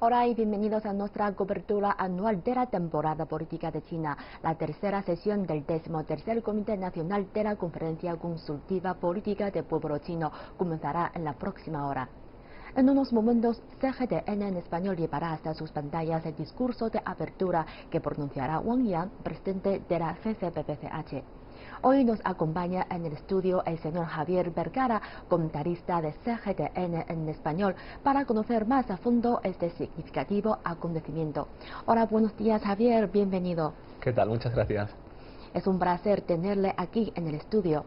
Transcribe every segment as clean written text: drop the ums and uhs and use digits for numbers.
Hola y bienvenidos a nuestra cobertura anual de la temporada política de China. La tercera sesión del 13º Comité Nacional de la Conferencia Consultiva Política del Pueblo Chino comenzará en la próxima hora. En unos momentos, CGTN en español llevará hasta sus pantallas el discurso de apertura que pronunciará Wang Yang, presidente de la CCPPCH. Hoy nos acompaña en el estudio el señor Javier Vergara, comentarista de CGTN en español, para conocer más a fondo este significativo acontecimiento. Hola, buenos días Javier, bienvenido. ¿Qué tal? Muchas gracias. Es un placer tenerle aquí en el estudio.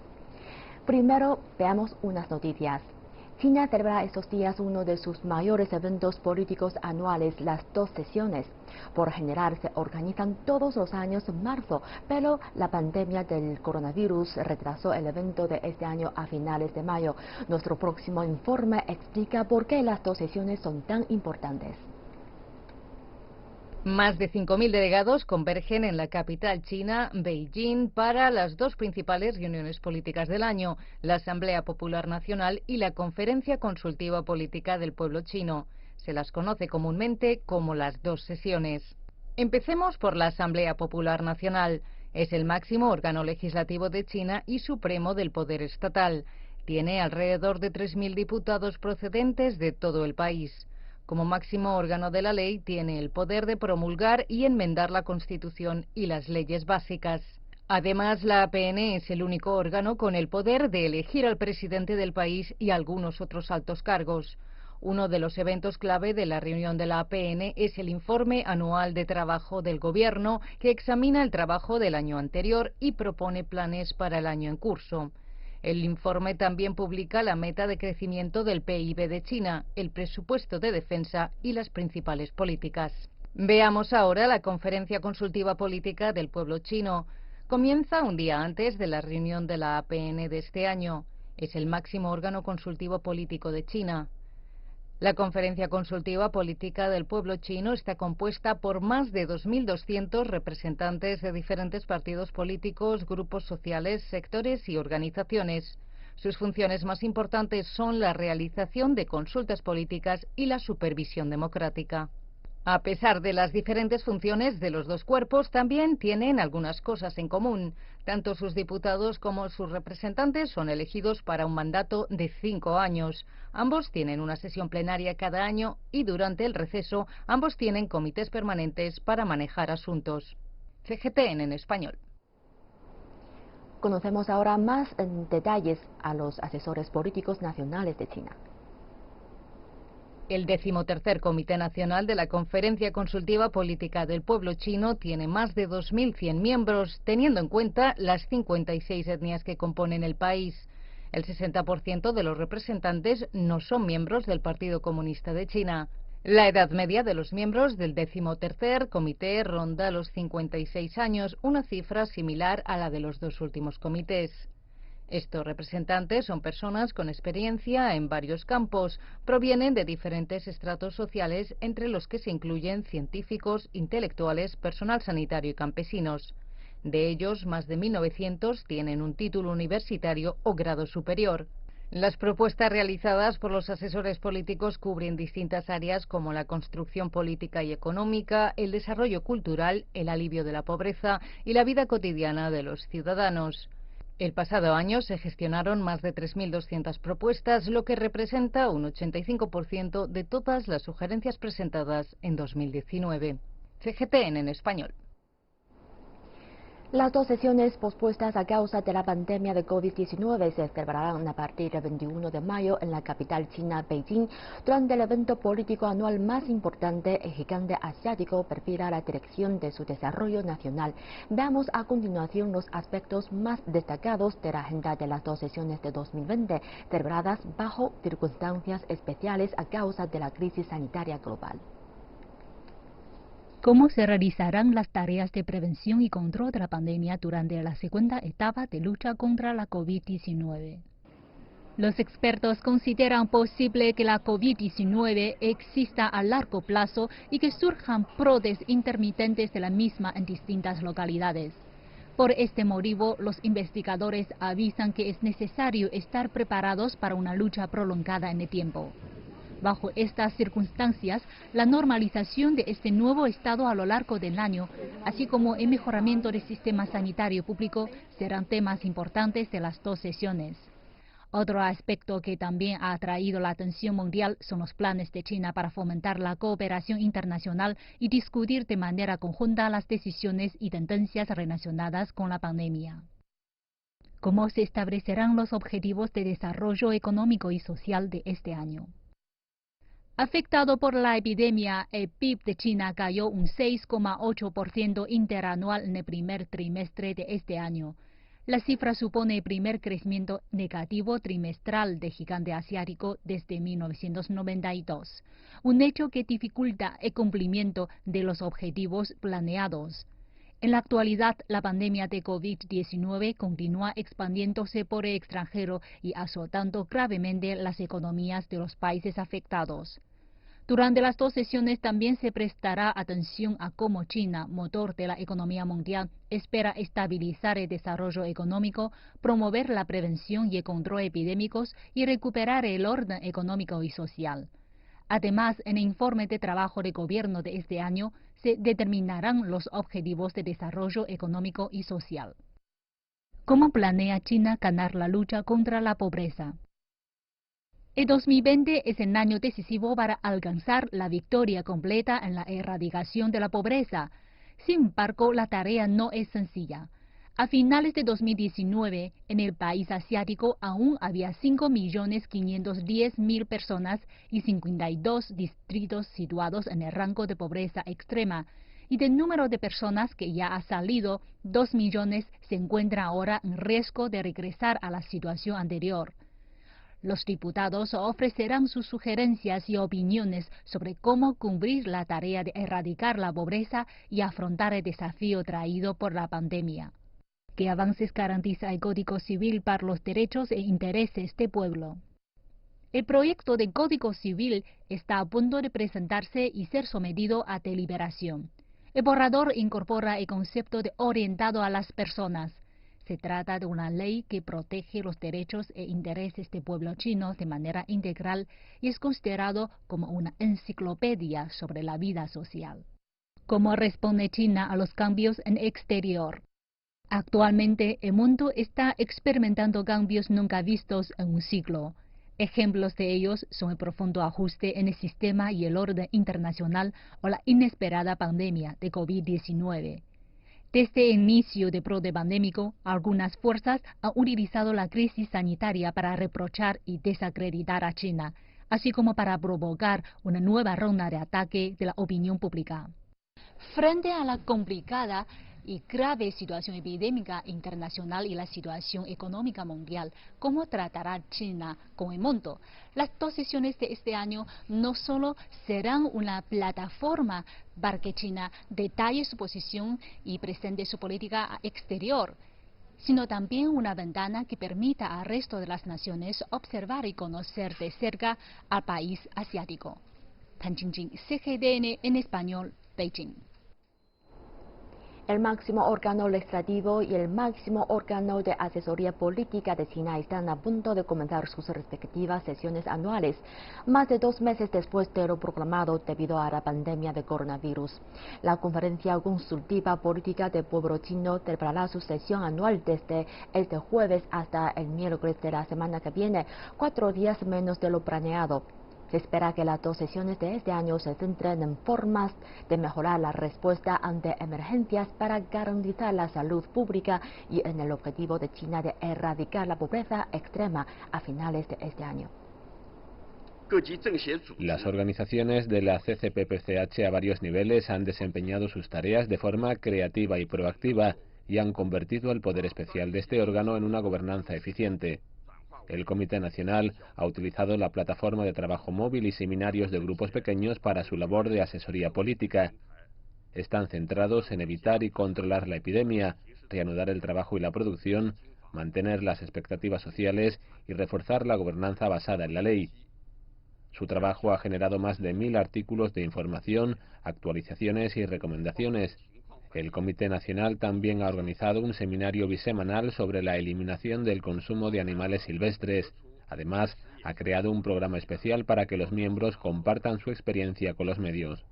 Primero, veamos unas noticias. China celebra estos días uno de sus mayores eventos políticos anuales, las dos sesiones. Por general se organizan todos los años en marzo, pero la pandemia del coronavirus retrasó el evento de este año a finales de mayo. Nuestro próximo informe explica por qué las dos sesiones son tan importantes. Más de 5.000 delegados convergen en la capital china, Beijing, para las dos principales reuniones políticas del año, la Asamblea Popular Nacional y la Conferencia Consultiva Política del Pueblo Chino. Se las conoce comúnmente como las dos sesiones. Empecemos por la Asamblea Popular Nacional. Es el máximo órgano legislativo de China y supremo del poder estatal. Tiene alrededor de 3.000 diputados procedentes de todo el país. Como máximo órgano de la ley, tiene el poder de promulgar y enmendar la Constitución y las leyes básicas. Además, la APN es el único órgano con el poder de elegir al presidente del país y algunos otros altos cargos. Uno de los eventos clave de la reunión de la APN es el informe anual de trabajo del Gobierno, que examina el trabajo del año anterior y propone planes para el año en curso. El informe también publica la meta de crecimiento del PIB de China, el presupuesto de defensa y las principales políticas. Veamos ahora la Conferencia Consultiva Política del Pueblo Chino. Comienza un día antes de la reunión de la APN de este año. Es el máximo órgano consultivo político de China. La Conferencia Consultiva Política del Pueblo Chino está compuesta por más de 2.200 representantes de diferentes partidos políticos, grupos sociales, sectores y organizaciones. Sus funciones más importantes son la realización de consultas políticas y la supervisión democrática. A pesar de las diferentes funciones de los dos cuerpos, también tienen algunas cosas en común. Tanto sus diputados como sus representantes son elegidos para un mandato de 5 años. Ambos tienen una sesión plenaria cada año y durante el receso ambos tienen comités permanentes para manejar asuntos. CGTN en español. Conocemos ahora más en detalles a los asesores políticos nacionales de China. El 13º Comité Nacional de la Conferencia Consultiva Política del Pueblo Chino tiene más de 2.100 miembros, teniendo en cuenta las 56 etnias que componen el país. El 60% de los representantes no son miembros del Partido Comunista de China. La edad media de los miembros del 13º Comité ronda los 56 años, una cifra similar a la de los dos últimos comités. Estos representantes son personas con experiencia en varios campos, provienen de diferentes estratos sociales, entre los que se incluyen científicos, intelectuales, personal sanitario y campesinos. De ellos, más de 1.900 tienen un título universitario o grado superior. Las propuestas realizadas por los asesores políticos cubren distintas áreas como la construcción política y económica, el desarrollo cultural, el alivio de la pobreza y la vida cotidiana de los ciudadanos. El pasado año se gestionaron más de 3.200 propuestas, lo que representa un 85% de todas las sugerencias presentadas en 2019. CGTN en español. Las dos sesiones pospuestas a causa de la pandemia de COVID-19 se celebrarán a partir del 21 de mayo en la capital china, Beijing. Durante el evento político anual más importante, el gigante asiático perfila la dirección de su desarrollo nacional. Veamos a continuación los aspectos más destacados de la agenda de las dos sesiones de 2020, celebradas bajo circunstancias especiales a causa de la crisis sanitaria global. ¿Cómo se realizarán las tareas de prevención y control de la pandemia durante la segunda etapa de lucha contra la COVID-19? Los expertos consideran posible que la COVID-19 exista a largo plazo y que surjan brotes intermitentes de la misma en distintas localidades. Por este motivo, los investigadores avisan que es necesario estar preparados para una lucha prolongada en el tiempo. Bajo estas circunstancias, la normalización de este nuevo estado a lo largo del año, así como el mejoramiento del sistema sanitario público, serán temas importantes de las dos sesiones. Otro aspecto que también ha atraído la atención mundial son los planes de China para fomentar la cooperación internacional y discutir de manera conjunta las decisiones y tendencias relacionadas con la pandemia. ¿Cómo se establecerán los objetivos de desarrollo económico y social de este año? Afectado por la epidemia, el PIB de China cayó un 6,8% interanual en el primer trimestre de este año. La cifra supone el primer crecimiento negativo trimestral del gigante asiático desde 1992, un hecho que dificulta el cumplimiento de los objetivos planeados. En la actualidad, la pandemia de COVID-19 continúa expandiéndose por el extranjero y azotando gravemente las economías de los países afectados. Durante las dos sesiones también se prestará atención a cómo China, motor de la economía mundial, espera estabilizar el desarrollo económico, promover la prevención y el control epidémicos y recuperar el orden económico y social. Además, en el informe de trabajo de gobierno de este año, se determinarán los objetivos de desarrollo económico y social. ¿Cómo planea China ganar la lucha contra la pobreza? El 2020 es el año decisivo para alcanzar la victoria completa en la erradicación de la pobreza. Sin embargo, la tarea no es sencilla. A finales de 2019, en el país asiático aún había 5.510.000 personas y 52 distritos situados en el rango de pobreza extrema, y del número de personas que ya ha salido, 2 millones se encuentran ahora en riesgo de regresar a la situación anterior. Los diputados ofrecerán sus sugerencias y opiniones sobre cómo cumplir la tarea de erradicar la pobreza y afrontar el desafío traído por la pandemia. ¿Qué avances garantiza el Código Civil para los derechos e intereses del pueblo? El proyecto de Código Civil está a punto de presentarse y ser sometido a deliberación. El borrador incorpora el concepto de orientado a las personas. Se trata de una ley que protege los derechos e intereses del pueblo chino de manera integral y es considerado como una enciclopedia sobre la vida social. ¿Cómo responde China a los cambios en el exterior? Actualmente, el mundo está experimentando cambios nunca vistos en un siglo. Ejemplos de ellos son el profundo ajuste en el sistema y el orden internacional o la inesperada pandemia de COVID-19. Desde el inicio del brote pandémico, algunas fuerzas han utilizado la crisis sanitaria para reprochar y desacreditar a China, así como para provocar una nueva ronda de ataque de la opinión pública. Frente a la complicada y grave situación epidémica internacional y la situación económica mundial, ¿cómo tratará China con el mundo? Las dos sesiones de este año no solo serán una plataforma para que China detalle su posición y presente su política exterior, sino también una ventana que permita al resto de las naciones observar y conocer de cerca al país asiático. Tan Jingjing, CGTN en español, Beijing. El máximo órgano legislativo y el máximo órgano de asesoría política de China están a punto de comenzar sus respectivas sesiones anuales, más de 2 meses después de lo proclamado debido a la pandemia de coronavirus. La Conferencia Consultiva Política del Pueblo Chino celebrará su sesión anual desde este jueves hasta el miércoles de la semana que viene, 4 días menos de lo planeado. Se espera que las dos sesiones de este año se centren en formas de mejorar la respuesta ante emergencias para garantizar la salud pública y en el objetivo de China de erradicar la pobreza extrema a finales de este año. Las organizaciones de la CCP-PCH a varios niveles han desempeñado sus tareas de forma creativa y proactiva y han convertido el poder especial de este órgano en una gobernanza eficiente. El Comité Nacional ha utilizado la plataforma de trabajo móvil y seminarios de grupos pequeños para su labor de asesoría política. Están centrados en evitar y controlar la epidemia, reanudar el trabajo y la producción, mantener las expectativas sociales y reforzar la gobernanza basada en la ley. Su trabajo ha generado más de 1000 artículos de información, actualizaciones y recomendaciones. El Comité Nacional también ha organizado un seminario bisemanal sobre la eliminación del consumo de animales silvestres, Además, ha creado un programa especial para que los miembros compartan su experiencia con los medios.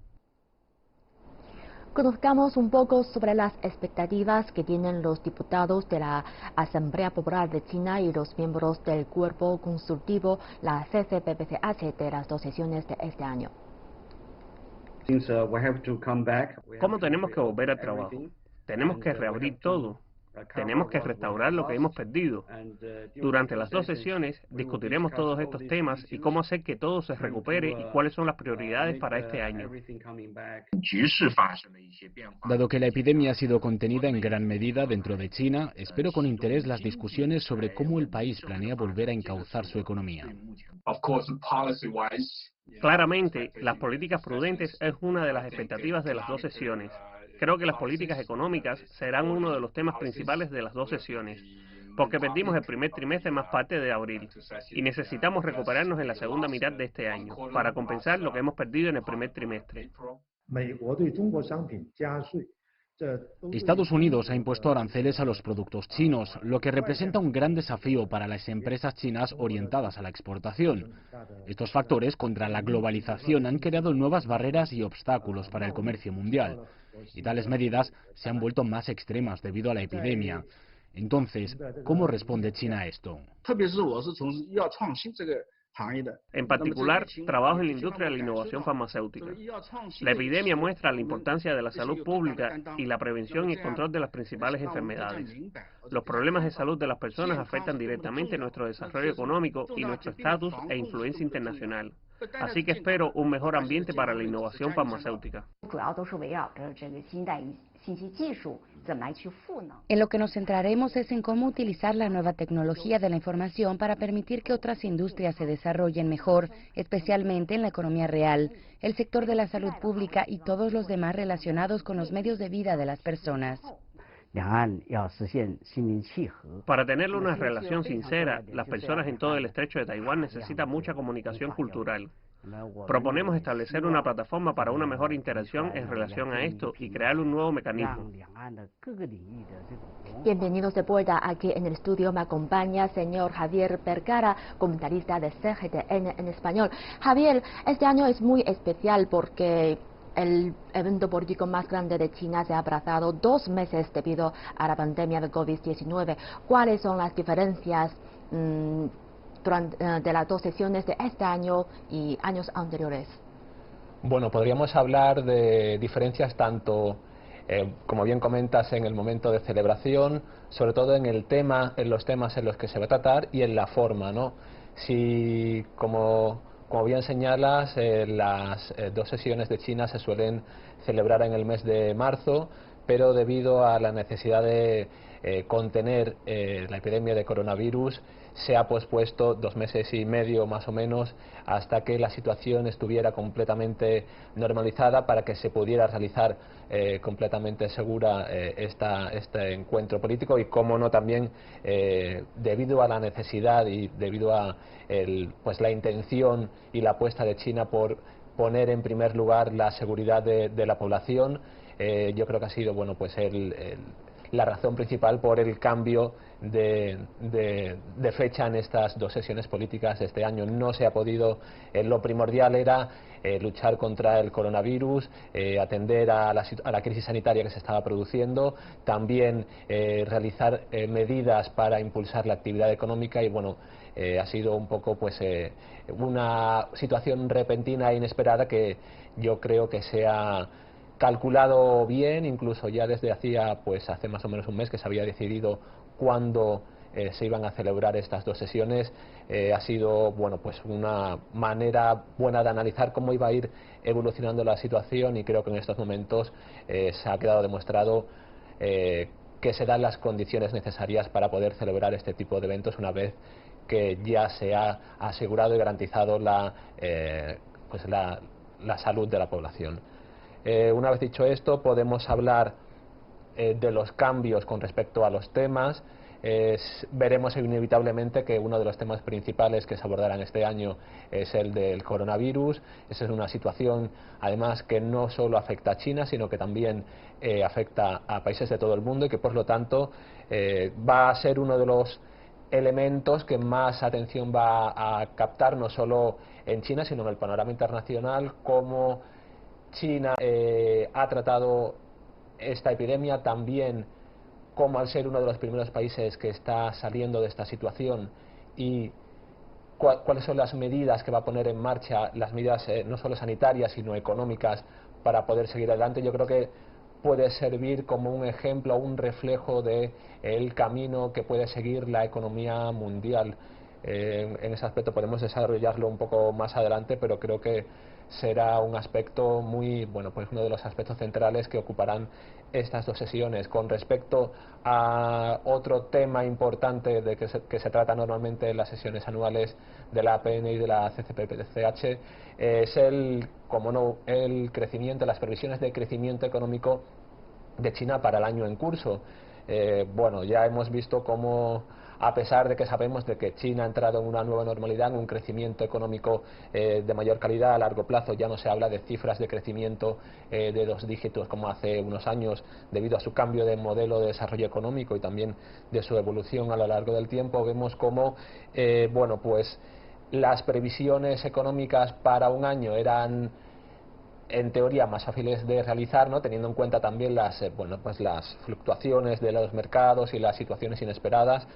Conozcamos un poco sobre las expectativas que tienen los diputados de la Asamblea Popular de China y los miembros del cuerpo consultivo, la CCPPCH, de las dos sesiones de este año. ¿Cómo tenemos que volver al trabajo? Tenemos que reabrir todo. Tenemos que restaurar lo que hemos perdido. Durante las dos sesiones discutiremos todos estos temas y cómo hacer que todo se recupere y cuáles son las prioridades para este año. Dado que la epidemia ha sido contenida en gran medida dentro de China, espero con interés las discusiones sobre cómo el país planea volver a encauzar su economía. Claramente, las políticas prudentes es una de las expectativas de las dos sesiones. Creo que las políticas económicas serán uno de los temas principales de las dos sesiones, porque perdimos el primer trimestre más parte de abril, y necesitamos recuperarnos en la segunda mitad de este año, para compensar lo que hemos perdido en el primer trimestre. Estados Unidos ha impuesto aranceles a los productos chinos, lo que representa un gran desafío para las empresas chinas orientadas a la exportación. Estos factores contra la globalización han creado nuevas barreras y obstáculos para el comercio mundial, y tales medidas se han vuelto más extremas debido a la epidemia. Entonces, ¿cómo responde China a esto? En particular, trabajo en la industria de la innovación farmacéutica. La epidemia muestra la importancia de la salud pública y la prevención y el control de las principales enfermedades. Los problemas de salud de las personas afectan directamente nuestro desarrollo económico y nuestro estatus e influencia internacional. Así que espero un mejor ambiente para la innovación farmacéutica. En lo que nos centraremos es en cómo utilizar la nueva tecnología de la información para permitir que otras industrias se desarrollen mejor, especialmente en la economía real, el sector de la salud pública y todos los demás relacionados con los medios de vida de las personas. Para tener una relación sincera, las personas en todo el estrecho de Taiwán necesitan mucha comunicación cultural. Proponemos establecer una plataforma para una mejor interacción en relación a esto y crear un nuevo mecanismo. Bienvenidos de vuelta. Aquí en el estudio me acompaña señor Javier Vergara, comentarista de CGTN en español. Javier, este año es muy especial porque el evento político más grande de China se ha aplazado 2 meses debido a la pandemia de COVID-19. ¿Cuáles son las diferencias de las dos sesiones de este año y años anteriores? Bueno, podríamos hablar de diferencias tanto, como bien comentas, en el momento de celebración, sobre todo en el tema, en los temas en los que se va a tratar y en la forma, ¿no? Si, como bien señalas, las dos sesiones de China se suelen celebrar en el mes de marzo, pero debido a la necesidad de contener la epidemia de coronavirus, se ha pospuesto 2 meses y medio más o menos hasta que la situación estuviera completamente normalizada para que se pudiera realizar completamente segura este encuentro político y, cómo no, también debido a la necesidad y debido a la intención y la apuesta de China por poner en primer lugar la seguridad de la población. Yo creo que ha sido la razón principal por el cambio de fecha en estas dos sesiones políticas de este año. No se ha podido, lo primordial era luchar contra el coronavirus, atender a la crisis sanitaria que se estaba produciendo, también realizar medidas para impulsar la actividad económica y ha sido un poco una situación repentina e inesperada que yo creo que se ha calculado bien, incluso ya desde hace más o menos un mes que se había decidido cuándo se iban a celebrar estas dos sesiones. Ha sido una manera buena de analizar cómo iba a ir evolucionando la situación y creo que en estos momentos se ha quedado demostrado que se dan las condiciones necesarias para poder celebrar este tipo de eventos una vez que ya se ha asegurado y garantizado la salud de la población. Una vez dicho esto, podemos hablar de los cambios con respecto a los temas. Veremos inevitablemente que uno de los temas principales que se abordarán este año es el del coronavirus. Esa es una situación, además, que no solo afecta a China, sino que también afecta a países de todo el mundo y que, por lo tanto, va a ser uno de los elementos que más atención va a captar, no solo en China, sino en el panorama internacional, cómo China ha tratado esta epidemia, también cómo al ser uno de los primeros países que está saliendo de esta situación y cuáles son las medidas que va a poner en marcha, las medidas no solo sanitarias sino económicas para poder seguir adelante. Yo creo que puede servir como un ejemplo, un reflejo de el camino que puede seguir la economía mundial. En ese aspecto podemos desarrollarlo un poco más adelante, pero creo que será un aspecto muy, bueno, pues uno de los aspectos centrales que ocuparán estas dos sesiones. Con respecto a otro tema importante de que se trata normalmente en las sesiones anuales de la APN y de la CCP-CH, es como no, el crecimiento, las previsiones de crecimiento económico de China para el año en curso. Bueno, ya hemos visto cómo, a pesar de que sabemos de que China ha entrado en una nueva normalidad, en un crecimiento económico de mayor calidad a largo plazo, ya no se habla de cifras de crecimiento de 2 dígitos como hace unos años, debido a su cambio de modelo de desarrollo económico y también de su evolución a lo largo del tiempo. Vemos cómo, bueno, pues las previsiones económicas para un año eran en teoría más fáciles de realizar, ¿no?, teniendo en cuenta también las las fluctuaciones de los mercados y las situaciones inesperadas,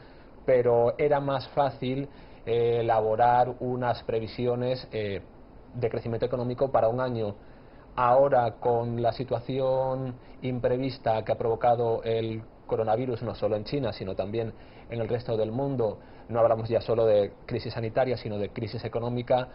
pero era más fácil elaborar unas previsiones de crecimiento económico para un año. Ahora, con la situación imprevista que ha provocado el coronavirus, no solo en China, sino también en el resto del mundo, no hablamos ya solo de crisis sanitaria, sino de crisis económica,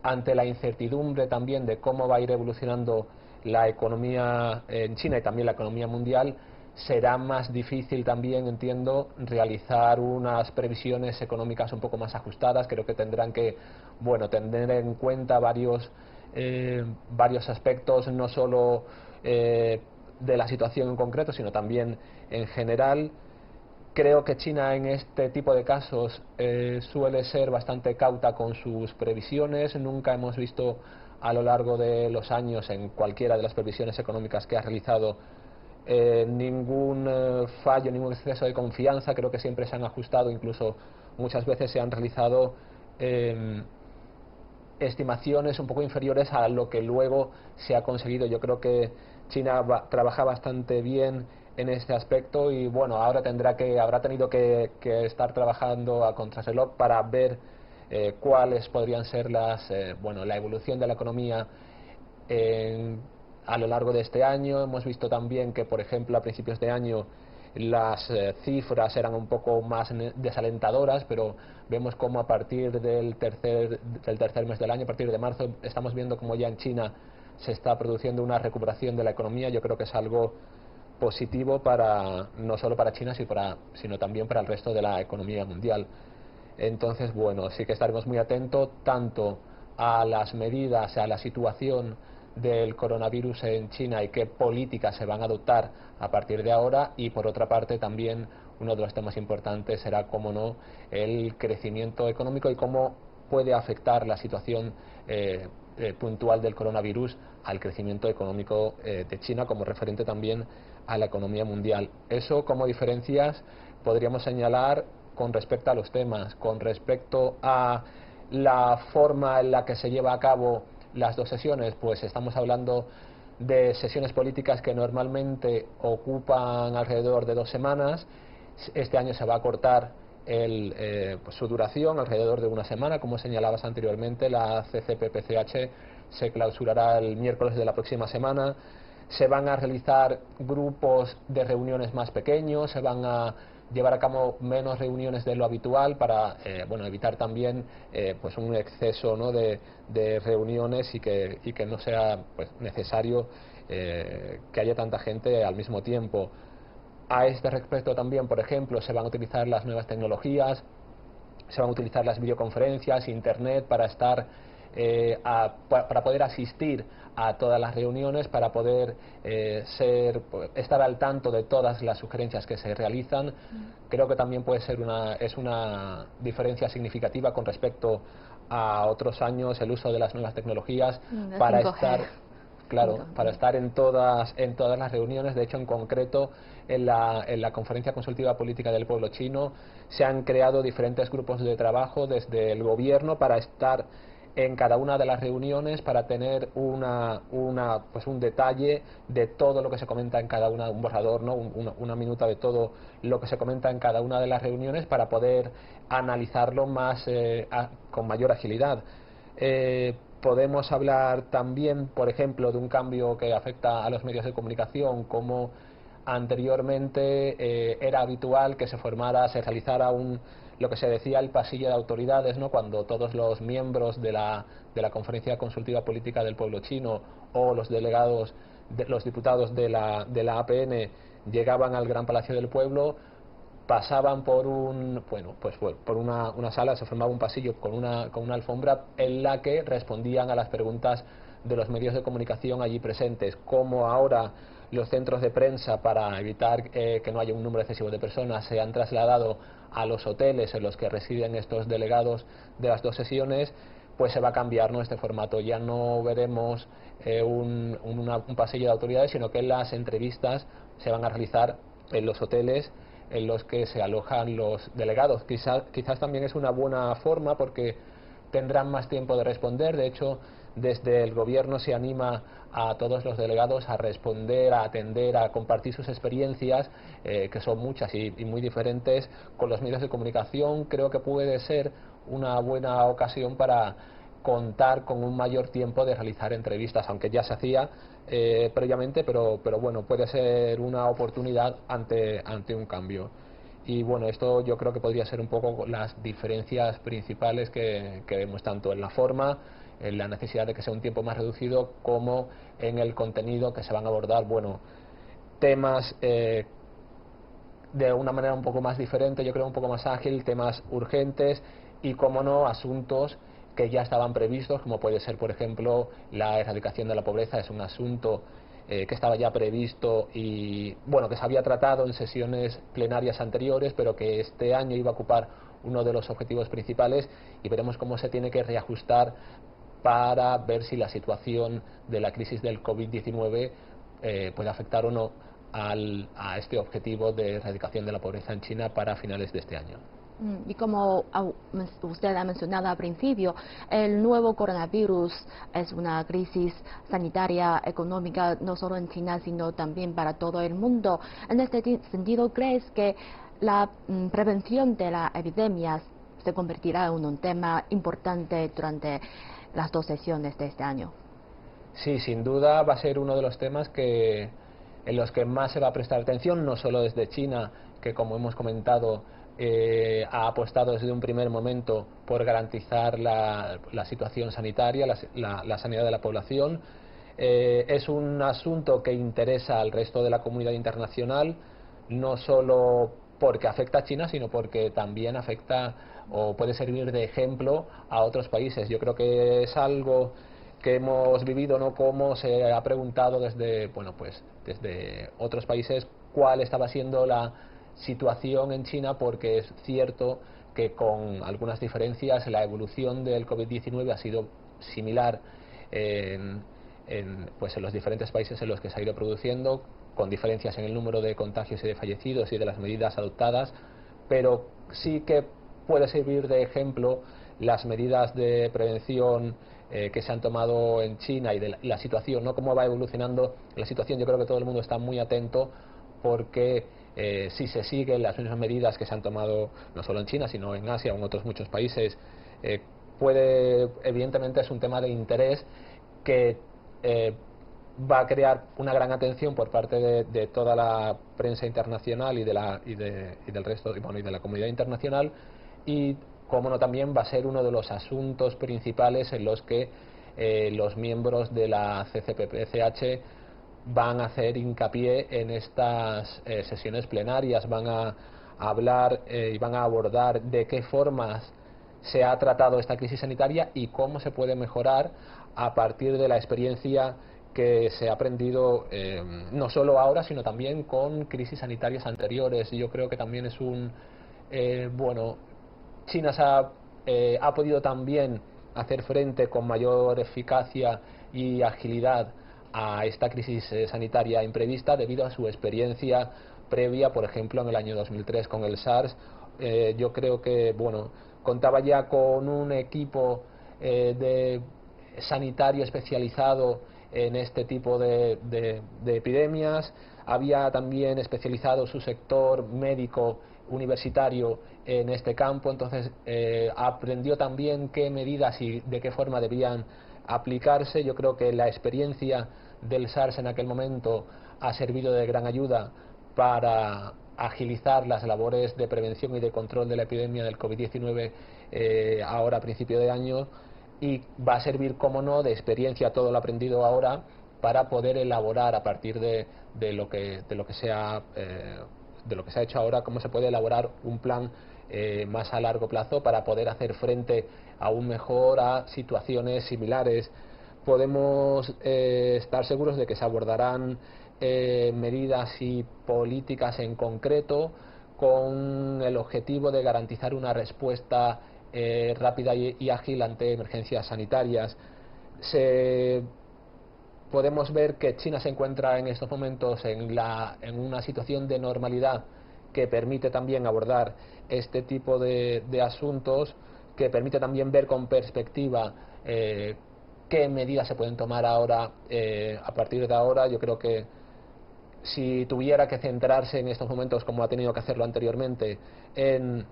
ante la incertidumbre también de cómo va a ir evolucionando la economía en China y también la economía mundial, será más difícil también, entiendo, realizar unas previsiones económicas un poco más ajustadas. Creo que tendrán que, bueno, tener en cuenta varios aspectos, no solo de la situación en concreto, sino también en general. Creo que China en este tipo de casos suele ser bastante cauta con sus previsiones. Nunca hemos visto a lo largo de los años en cualquiera de las previsiones económicas que ha realizado ningún fallo, ningún exceso de confianza. Creo que siempre se han ajustado, incluso muchas veces se han realizado estimaciones un poco inferiores a lo que luego se ha conseguido. Yo creo que China trabaja bastante bien en este aspecto y bueno, ahora habrá tenido que estar trabajando a contrarreloj para ver cuáles podrían ser la evolución de la economía a lo largo de este año. Hemos visto también que, por ejemplo, a principios de año las cifras eran un poco más desalentadoras, pero vemos como a partir del tercer mes del año, a partir de marzo, estamos viendo como ya en China se está produciendo una recuperación de la economía. Yo creo que es algo positivo no solo para China, sino también para el resto de la economía mundial. Entonces, bueno, sí que estaremos muy atentos tanto a las medidas, a la situación del coronavirus en China y qué políticas se van a adoptar a partir de ahora, y por otra parte también uno de los temas importantes será, cómo no, el crecimiento económico y cómo puede afectar la situación puntual del coronavirus al crecimiento económico de China como referente también a la economía mundial. Eso como diferencias podríamos señalar con respecto a los temas. Con respecto a la forma en la que se lleva a cabo las dos sesiones, pues estamos hablando de sesiones políticas que normalmente ocupan alrededor de 2 semanas. Este año se va a cortar su duración alrededor de 1 semana. Como señalabas anteriormente, la CCP-CH se clausurará el miércoles de la próxima semana. Se van a realizar grupos de reuniones más pequeños, se van a llevar a cabo menos reuniones de lo habitual para evitar también un exceso, ¿no?, de reuniones y que no sea necesario que haya tanta gente al mismo tiempo. A este respecto también, por ejemplo, se van a utilizar las nuevas tecnologías, se van a utilizar las videoconferencias, internet para para poder asistir a todas las reuniones, para poder estar al tanto de todas las sugerencias que se realizan. Creo que también puede ser una diferencia significativa con respecto a otros años, el uso de las nuevas tecnologías para 5G. estar Claro, para estar en todas las reuniones. De hecho, en concreto, en la Conferencia Consultiva Política del Pueblo Chino se han creado diferentes grupos de trabajo desde el gobierno para estar en cada una de las reuniones, para tener pues un detalle de todo lo que se comenta en cada una, un borrador, ¿no? Una minuta de todo lo que se comenta en cada una de las reuniones, para poder analizarlo con mayor agilidad. Podemos hablar también, por ejemplo, de un cambio que afecta a los medios de comunicación, como anteriormente era habitual que se realizara lo que se decía el pasillo de autoridades, ¿no? Cuando todos los miembros de la Conferencia Consultiva Política del Pueblo Chino o los delegados, los diputados de la APN llegaban al Gran Palacio del Pueblo, pasaban por por una sala, se formaba un pasillo con una alfombra en la que respondían a las preguntas de los medios de comunicación allí presentes. Como ahora los centros de prensa, para evitar que no haya un número excesivo de personas, se han trasladado a los hoteles en los que residen estos delegados de las dos sesiones, pues se va a cambiar, ¿no?, este formato. Ya no veremos un pasillo de autoridades, sino que las entrevistas se van a realizar en los hoteles en los que se alojan los delegados. Quizás también es una buena forma, porque tendrán más tiempo de responder. De hecho, desde el gobierno se anima a todos los delegados a responder, a atender, a compartir sus experiencias, que son muchas y muy diferentes, con los medios de comunicación. Creo que puede ser una buena ocasión para contar con un mayor tiempo de realizar entrevistas, aunque ya se hacía previamente, pero bueno, puede ser una oportunidad ante un cambio. Y bueno, esto yo creo que podría ser un poco las diferencias principales que vemos, tanto en la forma, en la necesidad de que sea un tiempo más reducido, como en el contenido que se van a abordar. Bueno, temas de una manera un poco más diferente, yo creo un poco más ágil, temas urgentes y, como no, asuntos que ya estaban previstos, como puede ser, por ejemplo, la erradicación de la pobreza. Es un asunto que estaba ya previsto y, bueno, que se había tratado en sesiones plenarias anteriores, pero que este año iba a ocupar uno de los objetivos principales, y veremos cómo se tiene que reajustar para ver si la situación de la crisis del COVID-19 puede afectar o no a este objetivo de erradicación de la pobreza en China para finales de este año. Y como usted ha mencionado al principio, el nuevo coronavirus es una crisis sanitaria, económica, no solo en China, sino también para todo el mundo. En este sentido, ¿crees que la prevención de la epidemia se convertirá en un tema importante durante las dos sesiones de este año? Sí, sin duda va a ser uno de los temas en los que más se va a prestar atención, no solo desde China, que, como hemos comentado, ha apostado desde un primer momento por garantizar la situación sanitaria, la sanidad de la población. Es un asunto que interesa al resto de la comunidad internacional, no solo porque afecta a China, sino porque también afecta o puede servir de ejemplo a otros países. Yo creo que es algo que hemos vivido, ¿no?, como se ha preguntado desde otros países cuál estaba siendo la situación en China, porque es cierto que, con algunas diferencias, la evolución del COVID-19 ha sido similar en los diferentes países en los que se ha ido produciendo, con diferencias en el número de contagios y de fallecidos y de las medidas adoptadas, pero sí que puede servir de ejemplo las medidas de prevención que se han tomado en China, y de la situación, ¿no?, cómo va evolucionando la situación. Yo creo que todo el mundo está muy atento, porque si se siguen las mismas medidas que se han tomado no solo en China, sino en Asia o en otros muchos países, evidentemente es un tema de interés que va a crear una gran atención por parte de toda la prensa internacional y del resto, y de la comunidad internacional, y, como no, también va a ser uno de los asuntos principales en los que los miembros de la CCP-CH van a hacer hincapié en estas sesiones plenarias. Van a hablar y van a abordar de qué formas se ha tratado esta crisis sanitaria y cómo se puede mejorar a partir de la experiencia que se ha aprendido, no solo ahora, sino también con crisis sanitarias anteriores. Yo creo que también es China ha podido también hacer frente con mayor eficacia y agilidad a esta crisis sanitaria imprevista debido a su experiencia previa, por ejemplo, en el año 2003 con el SARS. Yo creo que, bueno, contaba ya con un equipo de sanitario especializado en este tipo de epidemias. Había también especializado su sector médico universitario en este campo, entonces aprendió también qué medidas y de qué forma debían aplicarse. Yo creo que la experiencia del SARS en aquel momento ha servido de gran ayuda para agilizar las labores de prevención y de control de la epidemia del COVID-19 ahora a principio de año, y va a servir, como no, de experiencia todo lo aprendido ahora para poder elaborar a partir de lo que se ha hecho ahora, cómo se puede elaborar un plan más a largo plazo para poder hacer frente aún mejor a situaciones similares. Podemos estar seguros de que se abordarán medidas y políticas en concreto con el objetivo de garantizar una respuesta rápida y ágil ante emergencias sanitarias. Podemos ver que China se encuentra en estos momentos en una situación de normalidad que permite también abordar este tipo de asuntos, que permite también ver con perspectiva qué medidas se pueden tomar ahora, a partir de ahora. Yo creo que si tuviera que centrarse en estos momentos, como ha tenido que hacerlo anteriormente, en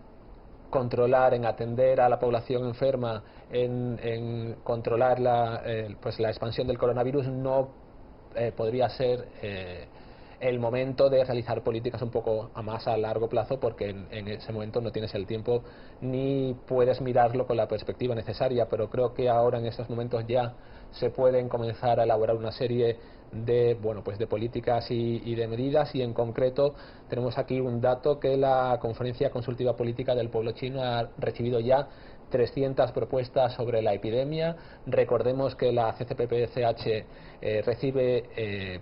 controlar, en atender a la población enferma, en controlar la expansión del coronavirus, no podría ser el momento de realizar políticas un poco más a largo plazo, porque en ese momento no tienes el tiempo ni puedes mirarlo con la perspectiva necesaria. Pero creo que ahora, en estos momentos, ya se pueden comenzar a elaborar una serie de políticas y de medidas, y en concreto tenemos aquí un dato: que la Conferencia Consultiva Política del Pueblo Chino ha recibido ya 300 propuestas sobre la epidemia. Recordemos que la CCPP-CH recibe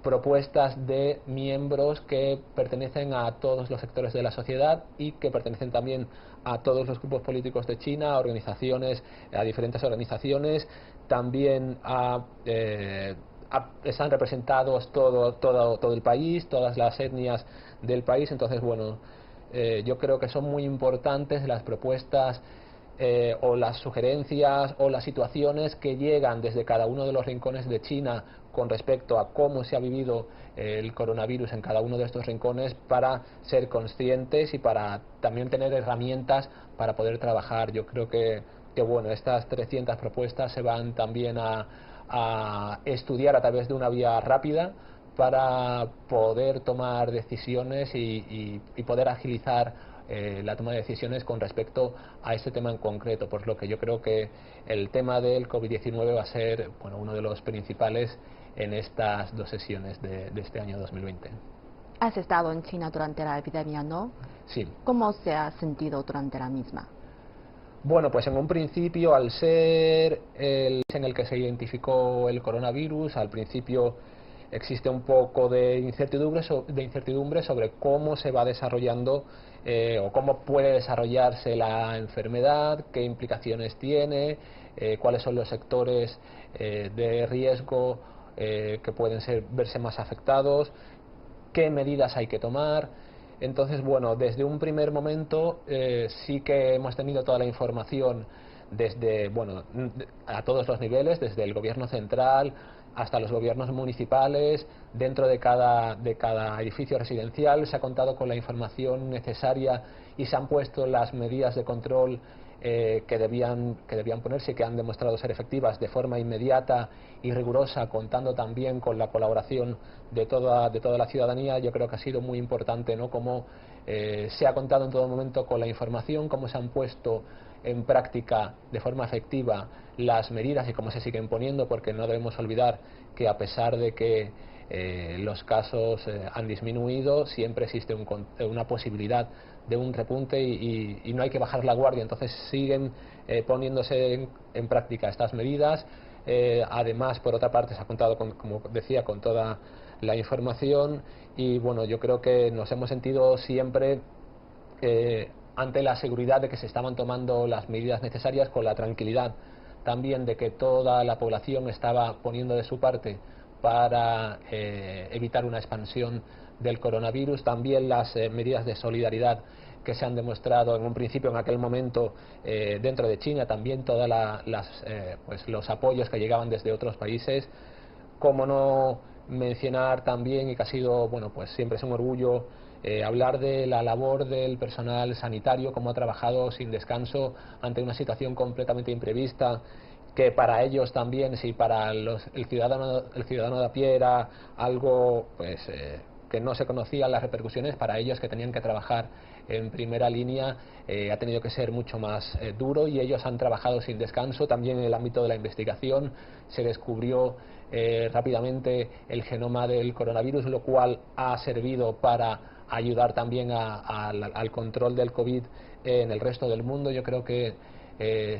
propuestas de miembros que pertenecen a todos los sectores de la sociedad y que pertenecen también a todos los grupos políticos de China, a diferentes organizaciones. También están representados todo el país, todas las etnias del país. Entonces, yo creo que son muy importantes las propuestas o las sugerencias o las situaciones que llegan desde cada uno de los rincones de China con respecto a cómo se ha vivido el coronavirus en cada uno de estos rincones, para ser conscientes y para también tener herramientas para poder trabajar. Yo creo que estas 300 propuestas se van también a estudiar a través de una vía rápida para poder tomar decisiones y poder agilizar la toma de decisiones con respecto a este tema en concreto, por lo que yo creo que el tema del COVID-19 va a ser uno de los principales en estas dos sesiones de este año 2020. Has estado en China durante la epidemia, ¿no? Sí. ¿Cómo se ha sentido durante la misma? Bueno, pues en un principio, al ser el en el que se identificó el coronavirus, al principio existe un poco de incertidumbre sobre cómo se va desarrollando o cómo puede desarrollarse la enfermedad, qué implicaciones tiene, cuáles son los sectores de riesgo que pueden verse más afectados, qué medidas hay que tomar. Entonces, desde un primer momento sí que hemos tenido toda la información desde, a todos los niveles, desde el gobierno central hasta los gobiernos municipales. Dentro de cada edificio residencial se ha contado con la información necesaria y se han puesto las medidas de control que debían ponerse y que han demostrado ser efectivas de forma inmediata y rigurosa, contando también con la colaboración de toda la ciudadanía. Yo creo que ha sido muy importante, ¿no?, cómo se ha contado en todo momento con la información, cómo se han puesto en práctica de forma efectiva las medidas y cómo se siguen poniendo, porque no debemos olvidar que, a pesar de que los casos han disminuido, siempre existe una posibilidad de un repunte y no hay que bajar la guardia. Entonces siguen poniéndose en práctica estas medidas. Además, por otra parte, se ha contado, como decía, con toda la información, y yo creo que nos hemos sentido siempre ante la seguridad de que se estaban tomando las medidas necesarias, con la tranquilidad también de que toda la población estaba poniendo de su parte para evitar una expansión del coronavirus. También las medidas de solidaridad que se han demostrado en un principio, en aquel momento, dentro de China, también todos los apoyos que llegaban desde otros países. Como no mencionar también, y que ha sido, bueno, pues siempre es un orgullo, hablar de la labor del personal sanitario, cómo ha trabajado sin descanso ante una situación completamente imprevista, que para ellos también, si para el ciudadano de a pie era algo pues que no se conocían las repercusiones, para ellos que tenían que trabajar en primera línea ha tenido que ser mucho más duro, y ellos han trabajado sin descanso. También en el ámbito de la investigación se descubrió rápidamente el genoma del coronavirus, lo cual ha servido para ayudar también al control del COVID en el resto del mundo. Yo creo que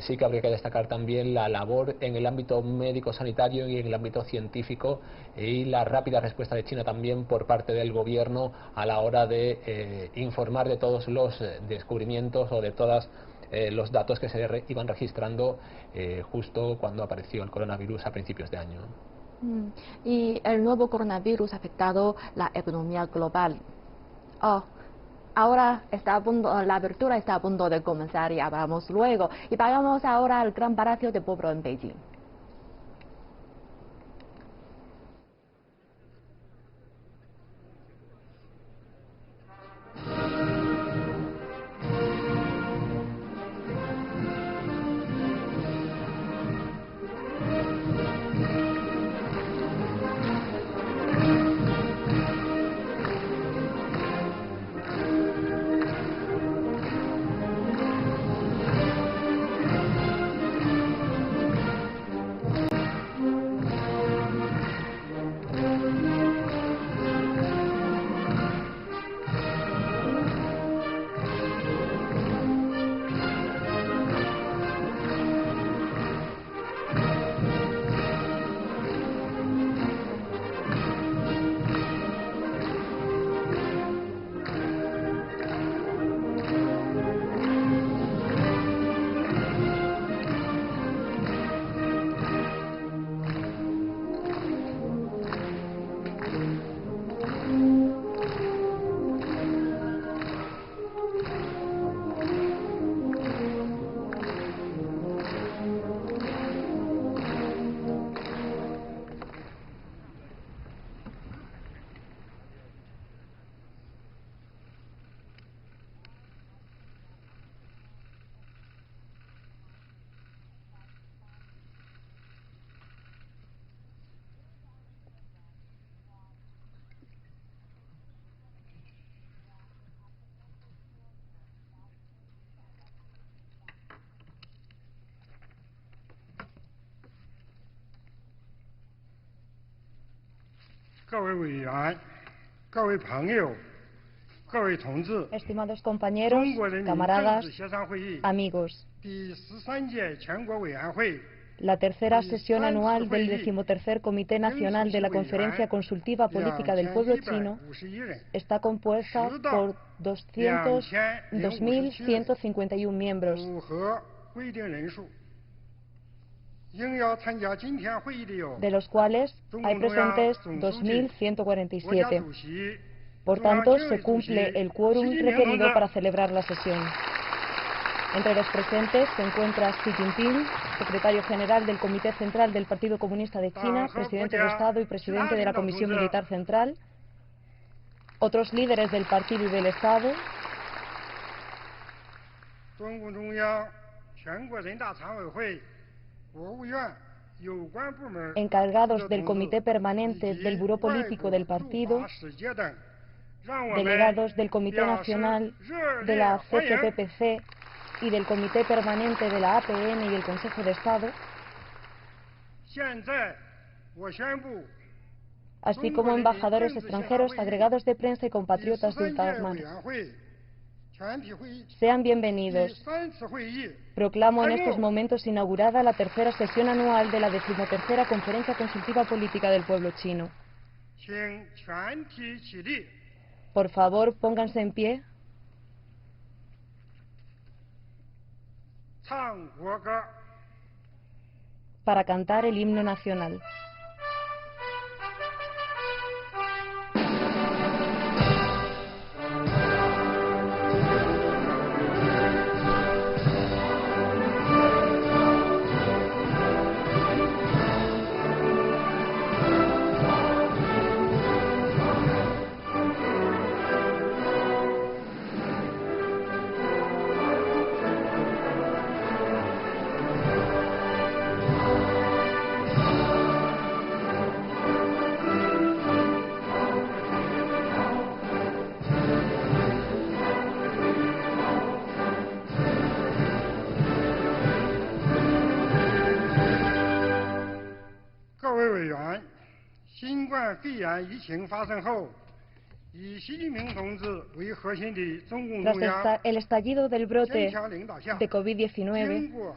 sí que habría que destacar también la labor en el ámbito médico-sanitario y en el ámbito científico, y la rápida respuesta de China también por parte del gobierno a la hora de informar de todos los descubrimientos o de todos los datos que se iban registrando justo cuando apareció el coronavirus a principios de año. Y el nuevo coronavirus ha afectado la economía global. Ahora la apertura está a punto de comenzar y hablamos luego. Y vayamos ahora al Gran Palacio del Pueblo en Beijing. Estimados compañeros, camaradas, amigos, la tercera sesión anual del 13º Comité Nacional de la Conferencia Consultiva Política del Pueblo Chino está compuesta por 2.151 miembros. De los cuales hay presentes 2.147. Por tanto, se cumple el quórum requerido para celebrar la sesión. Entre los presentes se encuentra Xi Jinping, secretario general del Comité Central del Partido Comunista de China, presidente de Estado y presidente de la Comisión Militar Central, otros líderes del partido y del Estado, encargados del Comité Permanente del Buró Político del Partido, delegados del Comité Nacional de la CCPPC y del Comité Permanente de la APN y el Consejo de Estado, así como embajadores extranjeros, agregados de prensa y compatriotas de ultramar. Sean bienvenidos. Proclamo en estos momentos inaugurada la tercera sesión anual de la 13ª Conferencia Consultiva Política del Pueblo Chino. Por favor, pónganse en pie. para cantar el himno nacional. Tras el estallido del brote de COVID-19,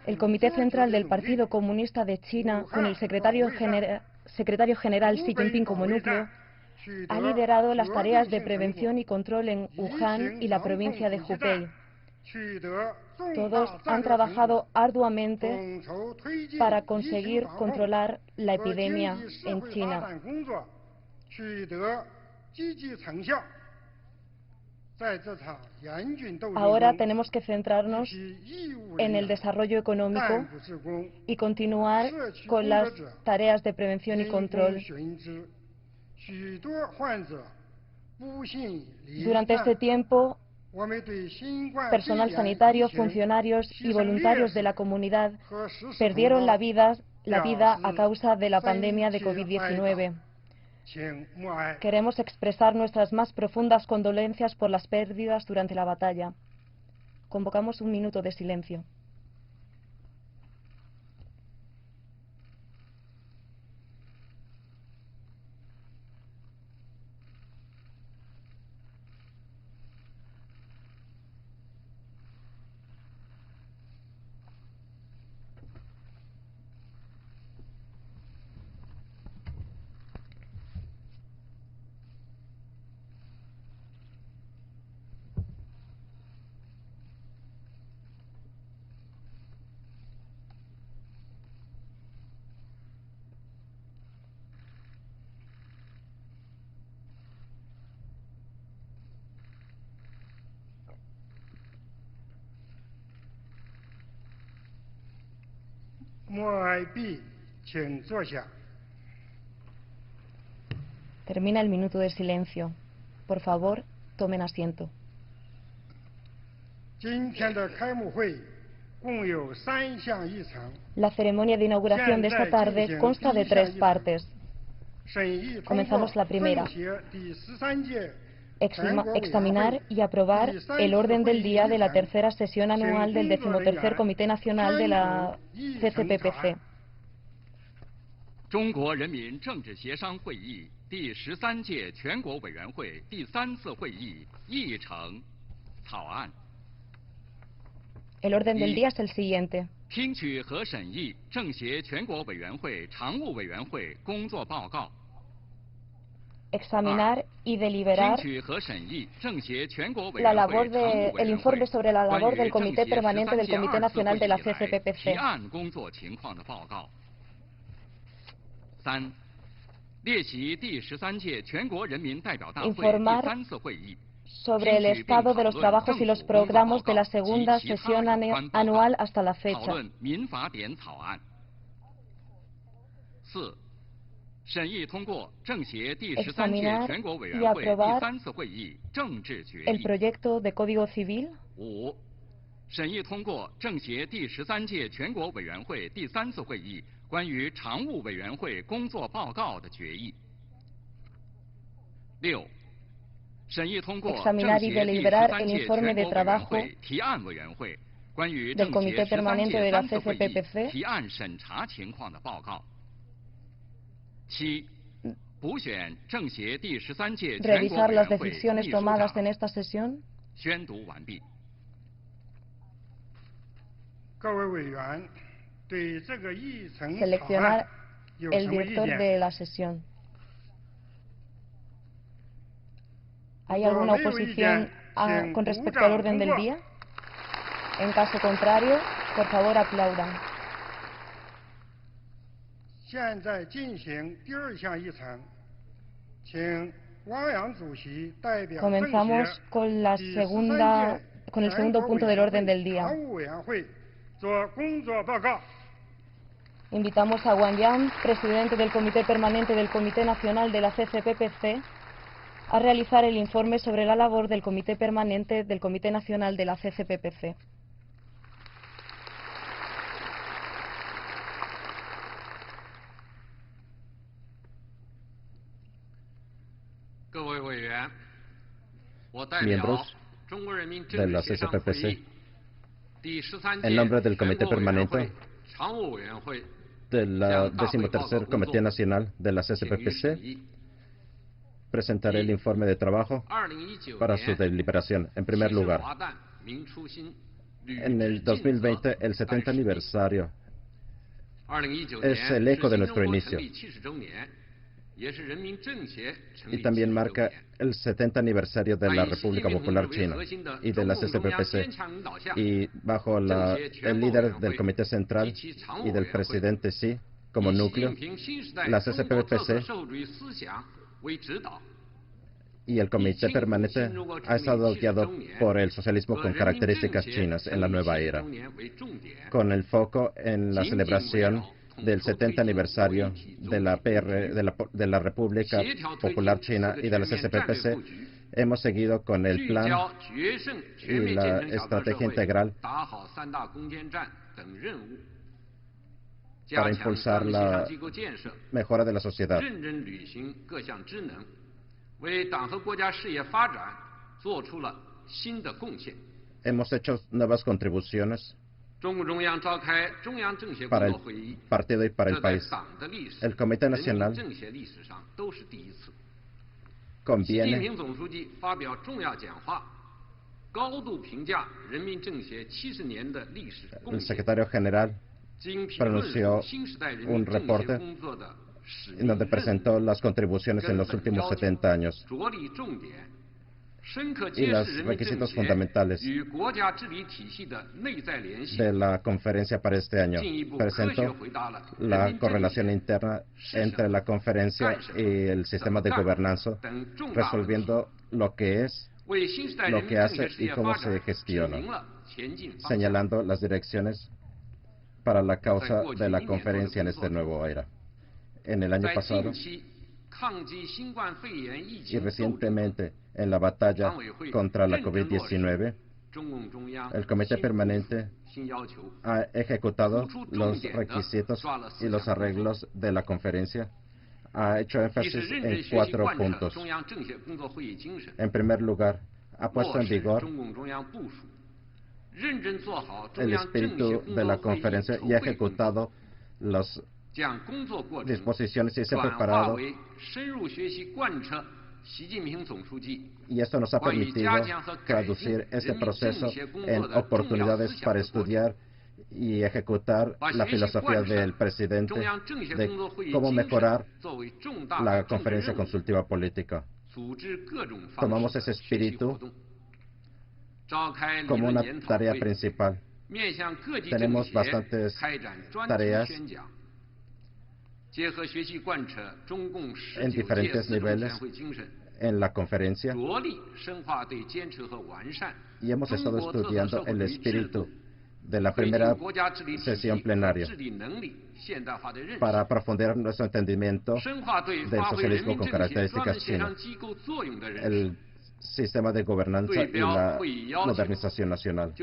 el Comité Central del Partido Comunista de China, con el secretario general Xi Jinping como núcleo, ha liderado las tareas de prevención y control en Wuhan y la provincia de Hubei. Todos han trabajado arduamente para conseguir controlar la epidemia en China. Ahora tenemos que centrarnos en el desarrollo económico y continuar con las tareas de prevención y control. Durante este tiempo, personal sanitario, funcionarios y voluntarios de la comunidad perdieron la vida a causa de la pandemia de COVID-19. Queremos expresar nuestras más profundas condolencias por las pérdidas durante la batalla. Convocamos un minuto de silencio. Termina el minuto de silencio. Por favor, tomen asiento. La ceremonia de inauguración de esta tarde consta de 3 partes. Comenzamos la primera. Examinar y aprobar el orden del día de la tercera sesión anual del 13º Comité Nacional de la CCPPC. El orden del día es el siguiente. Examinar y deliberar el informe sobre la labor del Comité Permanente del Comité Nacional de la CCPPC. Informar sobre el estado de los trabajos y los programas de la segunda sesión anual hasta la fecha. Examinar y aprobar el proyecto de Código Civil. Examinar y deliberar el informe de trabajo del Comité Permanente de la CCPPC. Revisar las decisiones tomadas en esta sesión. Seleccionar el director de la sesión. ¿Hay alguna oposición con respecto al orden del día? En caso contrario, por favor aplaudan. Comenzamos con el segundo punto del orden del día. Invitamos a Wang Yang, presidente del Comité Permanente del Comité Nacional de la CCPPC, a realizar el informe sobre la labor del Comité Permanente del Comité Nacional de la CCPPC. Miembros de la CCPPC, en nombre del Comité Permanente del 13º Comité Nacional de la CCPPC, presentaré el informe de trabajo para su deliberación. En primer lugar, en el 2020, el 70 aniversario es el eco de nuestro inicio y también marca el 70 aniversario de la República Popular China y de la CCPPC, y bajo el líder del Comité Central y del presidente Xi como núcleo, la CCPPC y el Comité Permanente ha estado guiado por el socialismo con características chinas en la nueva era, con el foco en la celebración del 70 aniversario de la República Popular China y de la CCPPC. Hemos seguido con el plan y la estrategia integral para impulsar la mejora de la sociedad. Hemos hecho nuevas contribuciones para el partido y para el país. El Comité Nacional conviene el secretario general pronunció un reporte en donde presentó las contribuciones en los últimos 70 años y los requisitos fundamentales de la conferencia para este año. Presentó la correlación interna entre la conferencia y el sistema de gobernanza, resolviendo lo que es, lo que hace y cómo se gestiona, señalando las direcciones para la causa de la conferencia en este nuevo era. En el año pasado y recientemente en la batalla contra la COVID-19, el Comité Permanente ha ejecutado los requisitos y los arreglos de la conferencia. Ha hecho énfasis en 4 puntos. En primer lugar, ha puesto en vigor el espíritu de la conferencia y ha ejecutado las disposiciones y se ha preparado, y esto nos ha permitido traducir este proceso en oportunidades para estudiar y ejecutar la filosofía del presidente de cómo mejorar la conferencia consultiva política. Tomamos ese espíritu como una tarea principal. Tenemos bastantes tareas en diferentes niveles en la conferencia y hemos estado estudiando el espíritu de la primera sesión plenaria para profundizar nuestro entendimiento del socialismo con características chinas, el sistema de gobernanza y la modernización nacional.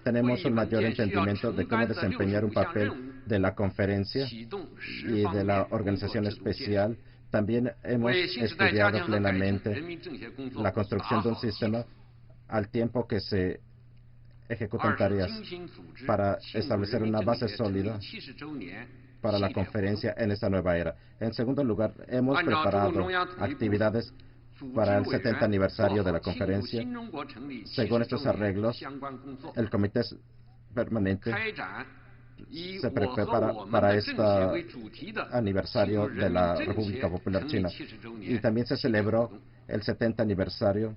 Tenemos un mayor entendimiento de cómo desempeñar un papel de la conferencia y de la organización especial. También hemos estudiado plenamente la construcción de un sistema al tiempo que se ejecutan tareas para establecer una base sólida para la conferencia en esta nueva era. En segundo lugar, hemos preparado actividades para el 70 aniversario de la conferencia. Según estos arreglos, el Comité Permanente se prepara para este aniversario de la República Popular China. Y también se celebró el 70 aniversario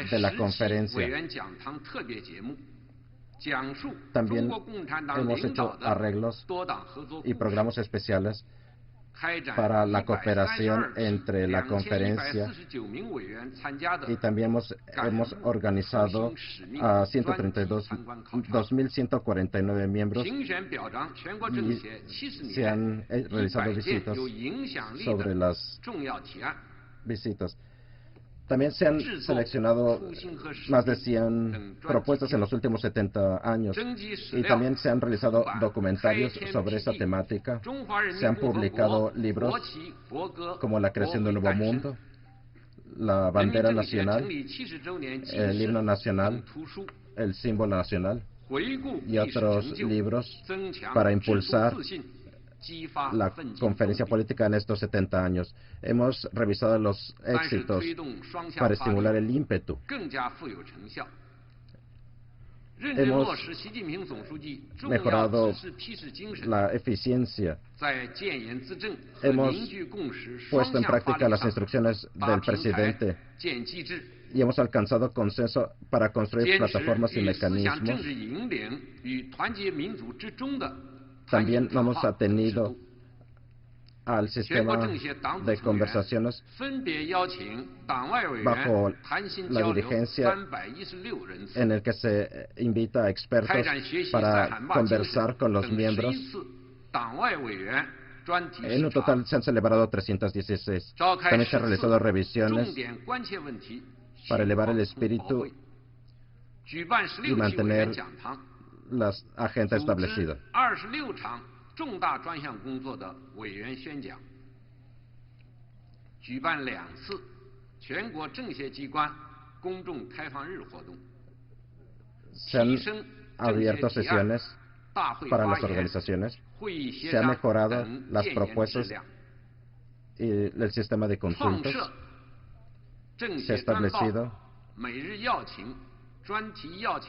de la conferencia. También hemos hecho arreglos y programas especiales para la cooperación entre la conferencia y también hemos organizado a 2.149 miembros y se han realizado visitas sobre las visitas. También se han seleccionado más de 100 propuestas en los últimos 70 años y también se han realizado documentarios sobre esa temática. Se han publicado libros como La creación de un nuevo mundo, La bandera nacional, El himno nacional, El símbolo nacional y otros libros para impulsar la conferencia política en estos 70 años. Hemos revisado los éxitos para estimular el ímpetu. Hemos mejorado la eficiencia. Hemos puesto en práctica las instrucciones del presidente y hemos alcanzado consenso para construir plataformas y mecanismos. También hemos atenido al sistema de conversaciones bajo la dirigencia en el que se invita a expertos para conversar con los miembros. En un total se han celebrado 316. También se han realizado revisiones para elevar el espíritu y mantener la agenda establecida. Se han abierto sesiones para las organizaciones, se han mejorado las propuestas y el sistema de consultas, se ha establecido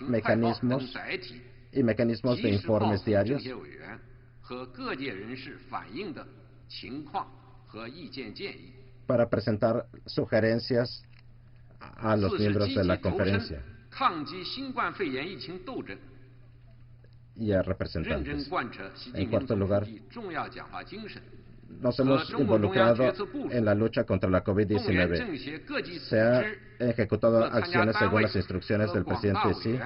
mecanismos de informes diarios para presentar sugerencias a los miembros de la conferencia y a representantes. En cuarto lugar, nos hemos involucrado en la lucha contra la COVID-19. Se han ejecutado acciones según las instrucciones del presidente Xi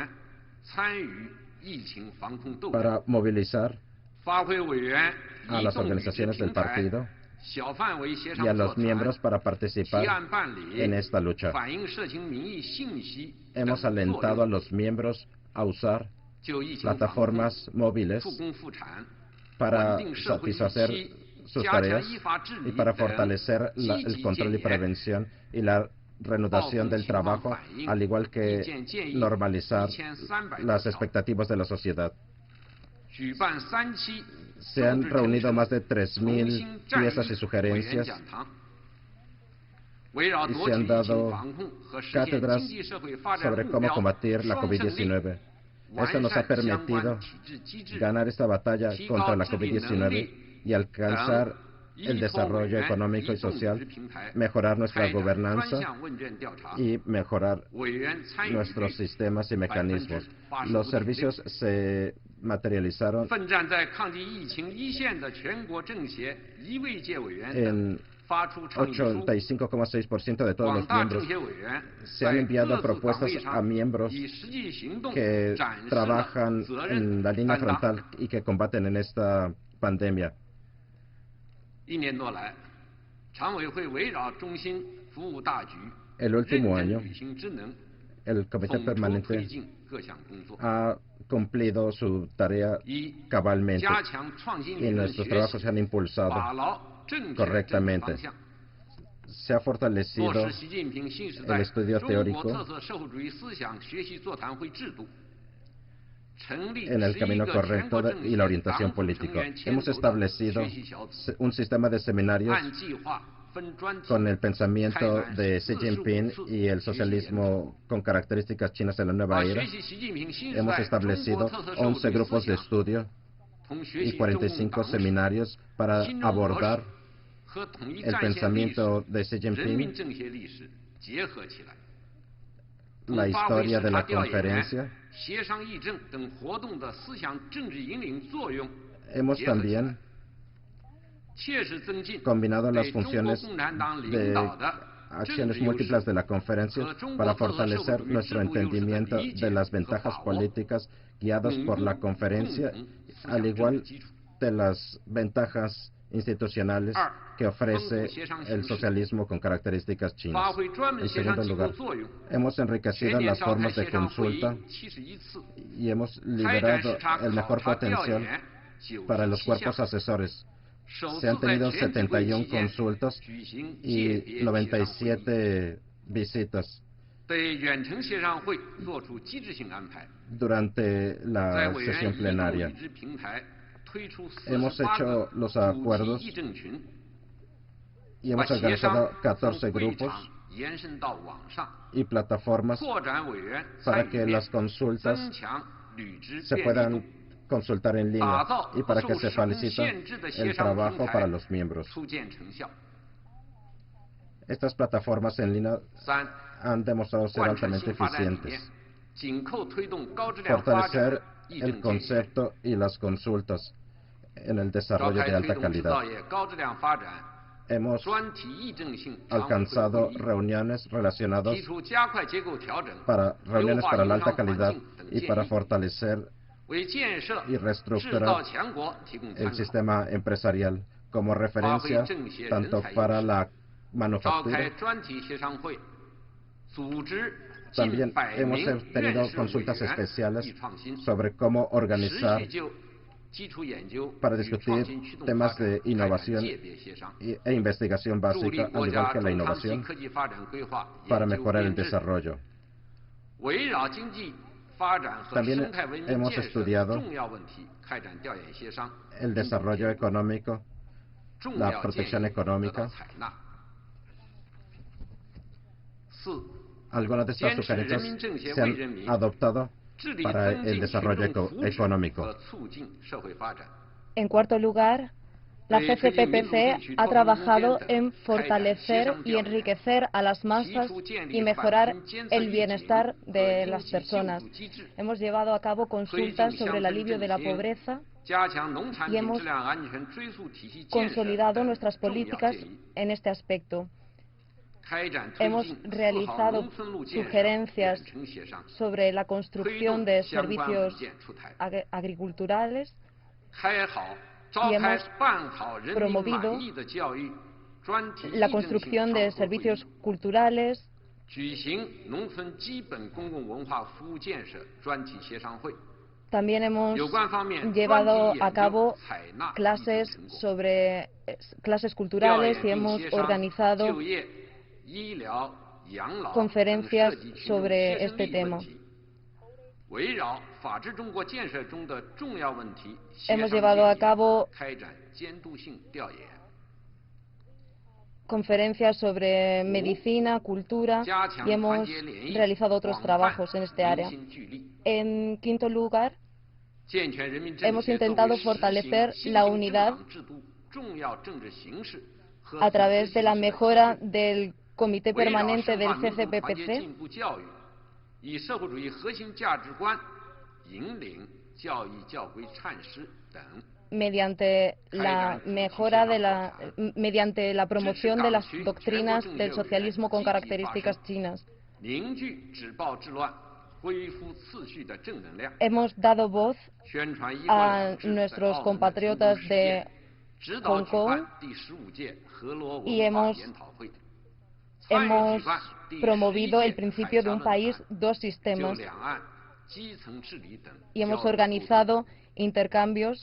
para movilizar a las organizaciones del partido y a los miembros para participar en esta lucha. Hemos alentado a los miembros a usar plataformas móviles para satisfacer sus tareas y para fortalecer el control y prevención y la reanudación del trabajo, al igual que normalizar las expectativas de la sociedad. Se han reunido más de 3.000 piezas y sugerencias y se han dado cátedras sobre cómo combatir la COVID-19. Esto nos ha permitido ganar esta batalla contra la COVID-19 y alcanzar el desarrollo económico y social, mejorar nuestra gobernanza y mejorar nuestros sistemas y mecanismos. Los servicios se materializaron en 85,6% de todos los miembros. Se han enviado propuestas a miembros que trabajan en la línea frontal y que combaten en esta pandemia. El último año, el Comité Permanente ha cumplido su tarea cabalmente y nuestros trabajos se han impulsado correctamente. Se ha fortalecido el estudio teórico en el camino correcto y la orientación política. Hemos establecido un sistema de seminarios con el pensamiento de Xi Jinping y el socialismo con características chinas en la nueva era. Hemos establecido 11 grupos de estudio y 45 seminarios para abordar el pensamiento de Xi Jinping, la historia de la conferencia Hemos también combinado las funciones de acciones múltiples de la conferencia para fortalecer nuestro entendimiento de las ventajas políticas guiados por la conferencia, al igual de las ventajas institucionales que ofrece el socialismo con características chinas. En segundo lugar, hemos enriquecido las formas de consulta y hemos liberado el mejor potencial para los cuerpos asesores. Se han tenido 71 consultas y 97 visitas durante la sesión plenaria. Hemos hecho los acuerdos y hemos organizado 14 grupos y plataformas para que las consultas se puedan consultar en línea y para que se facilite el trabajo para los miembros. Estas plataformas en línea han demostrado ser altamente eficientes. Fortalecer el concepto y las consultas en el desarrollo de alta calidad. Hemos alcanzado reuniones relacionadas para la alta calidad y para fortalecer y reestructurar el sistema empresarial como referencia tanto para la manufactura. También hemos tenido consultas especiales sobre cómo organizar para discutir temas de innovación e investigación básica, al igual que la innovación, para mejorar el desarrollo. También hemos estudiado el desarrollo económico, la protección económica. Algunas de estas sugerencias se han adoptado para el desarrollo económico. En cuarto lugar, la CCPPC ha trabajado en fortalecer y enriquecer a las masas y mejorar el bienestar de las personas. Hemos llevado a cabo consultas sobre el alivio de la pobreza y hemos consolidado nuestras políticas en este aspecto. Hemos realizado sugerencias sobre la construcción de servicios agriculturales y hemos promovido la construcción de servicios culturales. También hemos llevado a cabo clases culturales y hemos organizado conferencias sobre este tema. Hemos llevado a cabo conferencias sobre medicina, cultura y hemos realizado otros trabajos en este área. En quinto lugar, hemos intentado fortalecer la unidad a través de la mejora del Comité Permanente del CCPPC mediante la promoción de las doctrinas del socialismo con características chinas. Hemos dado voz a nuestros compatriotas de Hong Kong y hemos promovido el principio de un país, dos sistemas y hemos organizado intercambios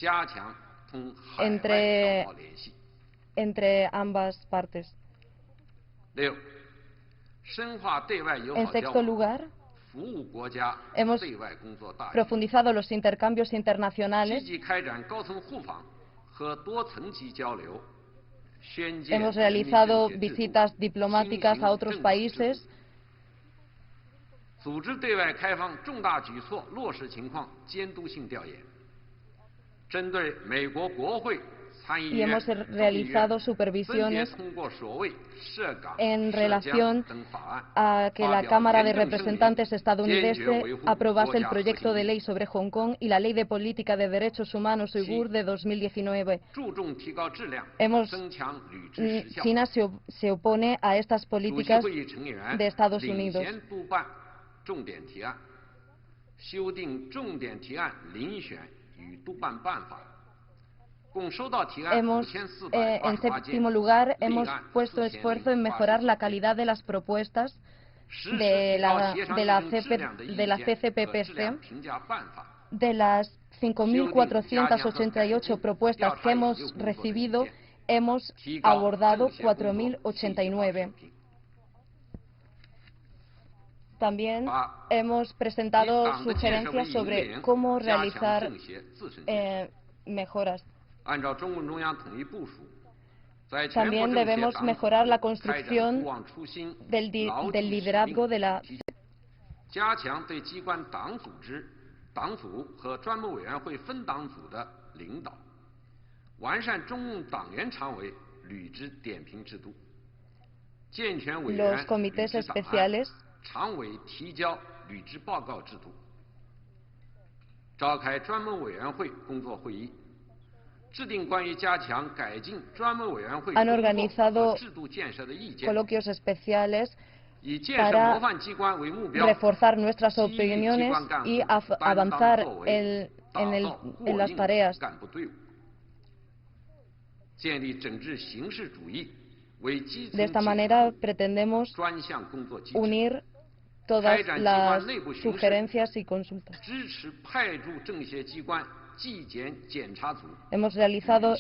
entre ambas partes. En sexto lugar, hemos profundizado los intercambios internacionales. Hemos realizado visitas diplomáticas a otros países. y hemos realizado supervisiones en relación a que la Cámara de Representantes estadounidense aprobase el proyecto de ley sobre Hong Kong y la Ley de Política de Derechos Humanos Uigur de 2019. China se opone a estas políticas de Estados Unidos. En séptimo lugar, hemos puesto esfuerzo en mejorar la calidad de las propuestas de la CCPPC. De las 5.488 propuestas que hemos recibido, hemos abordado 4.089. También hemos presentado sugerencias sobre cómo realizar mejoras. También debemos mejorar la construcción del liderazgo de la los comités especiales, han organizado coloquios especiales para reforzar nuestras opiniones y avanzar en las tareas. De esta manera pretendemos unir todas las sugerencias y consultas. Hemos realizado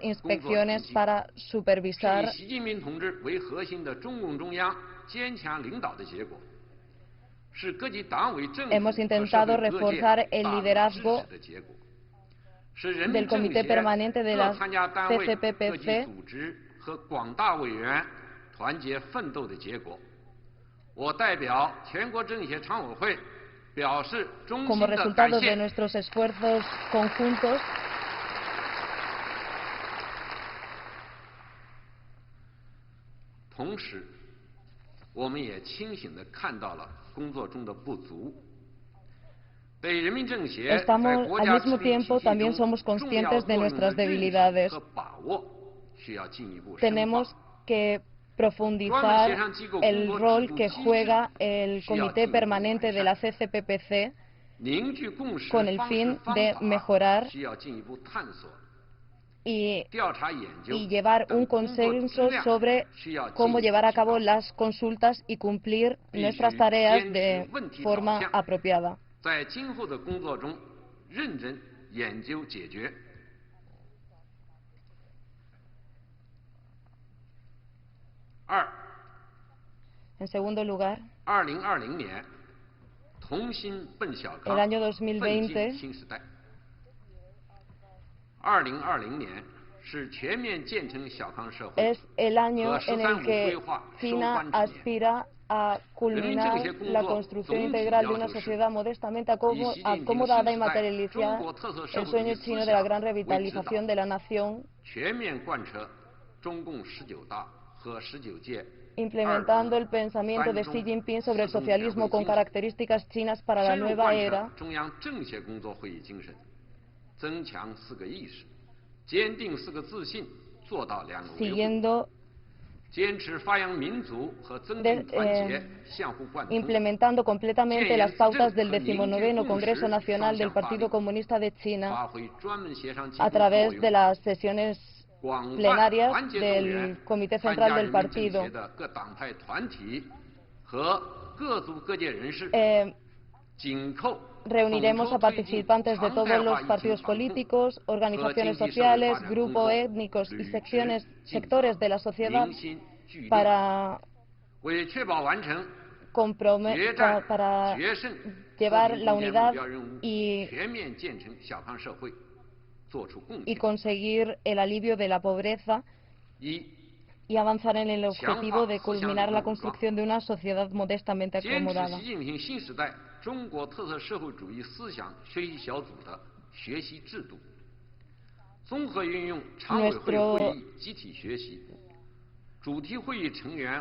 inspecciones para supervisar Hemos intentado reforzar el liderazgo del Comité Permanente de la CCPPC como resultado de nuestros esfuerzos conjuntos. Al mismo tiempo, también somos conscientes de nuestras debilidades. Tenemos que profundizar el rol que juega el Comité Permanente de la CCPPC con el fin de mejorar y llevar un consenso sobre cómo llevar a cabo las consultas y cumplir nuestras tareas de forma apropiada. En segundo lugar, el año 2020 es el año en el que China aspira a culminar la construcción integral de una sociedad modestamente acomodada y materializar el sueño chino de la gran revitalización de la nación, implementando el pensamiento de Xi Jinping sobre el socialismo con características chinas para la nueva era, siguiendo implementando completamente las pautas del 19º Congreso Nacional del Partido Comunista de China a través de las sesiones plenarias del Comité Central del Partido. Reuniremos a participantes de todos los partidos políticos, organizaciones sociales, grupos étnicos y sectores de la sociedad para llevar la unidad y conseguir el alivio de la pobreza y avanzar en el objetivo de culminar la construcción de una sociedad modestamente acomodada.